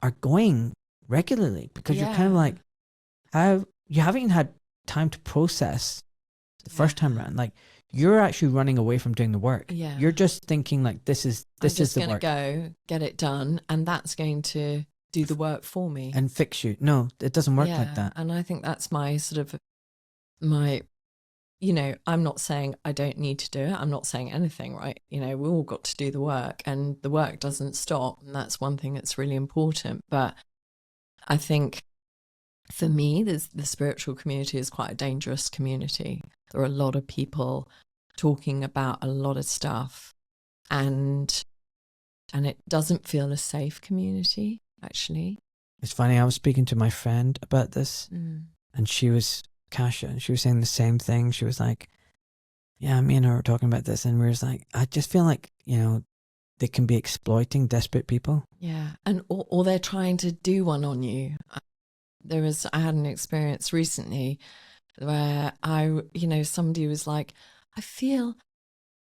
are going regularly, because you're kind of like, you haven't even had time to process the first time around. Like, you're actually running away from doing the work. You're just thinking like, this is the work. I'm just going to go get it done, and that's going to do the work for me and fix you. No, it doesn't work like that. And I think that's my I'm not saying I don't need to do it. I'm not saying anything, right? We all got to do the work, and the work doesn't stop. And that's one thing that's really important. But I think for me, the spiritual community is quite a dangerous community. There are a lot of people talking about a lot of stuff, and it doesn't feel a safe community, actually. It's funny, I was speaking to my friend about this, and she was Kasha, and she was saying the same thing. She was like, yeah, me and her were talking about this, and we were just like, I just feel like, they can be exploiting desperate people. Yeah, and or they're trying to do one on you. I had an experience recently where somebody was like, I feel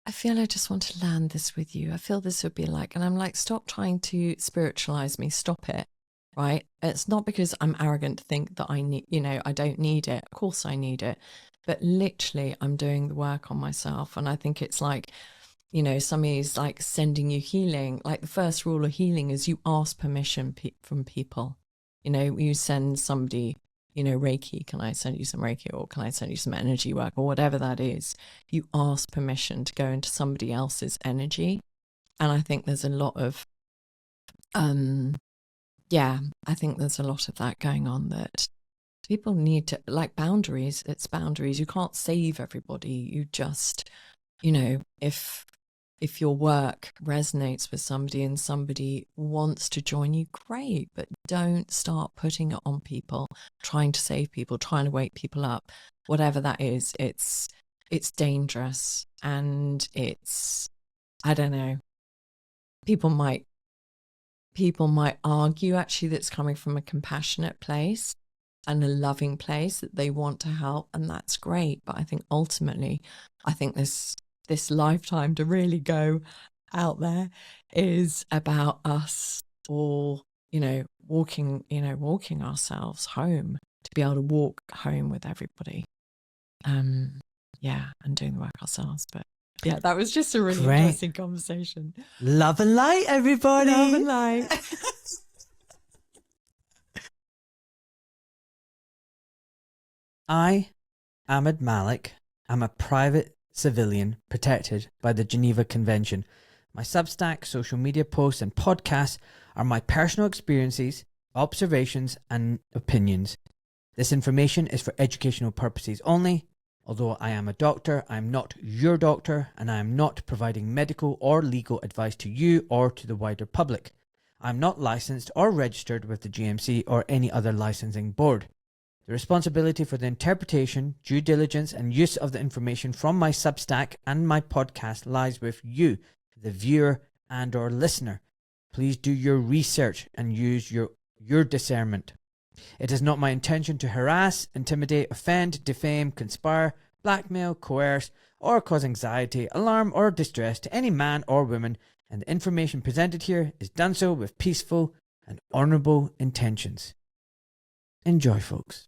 I just want to land this with you. I feel this would be like, and I'm like, stop trying to spiritualize me. Stop it. right? It's not because I'm arrogant to think that I need, I don't need it. Of course I need it. But literally, I'm doing the work on myself. And I think it's like, somebody's like sending you healing. Like the first rule of healing is you ask permission from people. You send somebody, Reiki, can I send you some Reiki, or can I send you some energy work, or whatever that is? You ask permission to go into somebody else's energy. And I think there's a lot of, I think there's a lot of that going on, that people need to, like, boundaries. It's boundaries. You can't save everybody. You just, if your work resonates with somebody and somebody wants to join you, great, but don't start putting it on people, trying to save people, trying to wake people up, whatever that is. It's dangerous, and it's, I don't know, people might argue actually that's coming from a compassionate place and a loving place, that they want to help, and that's great. But I think ultimately, this lifetime to really go out there is about us all, walking ourselves home, to be able to walk home with everybody. And doing the work ourselves. But yeah, that was just a really interesting conversation. Love and light, everybody. Love and light. I, Ahmed Malik, am a private civilian protected by the Geneva Convention. My Substack, social media posts and podcasts are my personal experiences, observations and opinions. This information is for educational purposes only. Although I am a doctor, I am not your doctor, and I am not providing medical or legal advice to you or to the wider public. I am not licensed or registered with the GMC or any other licensing board. The responsibility for the interpretation, due diligence and use of the information from my Substack and my podcast lies with you, the viewer and or listener. Please do your research and use your discernment. It is not my intention to harass, intimidate, offend, defame, conspire, blackmail, coerce, or cause anxiety, alarm or distress to any man or woman, and the information presented here is done so with peaceful and honourable intentions. Enjoy, folks.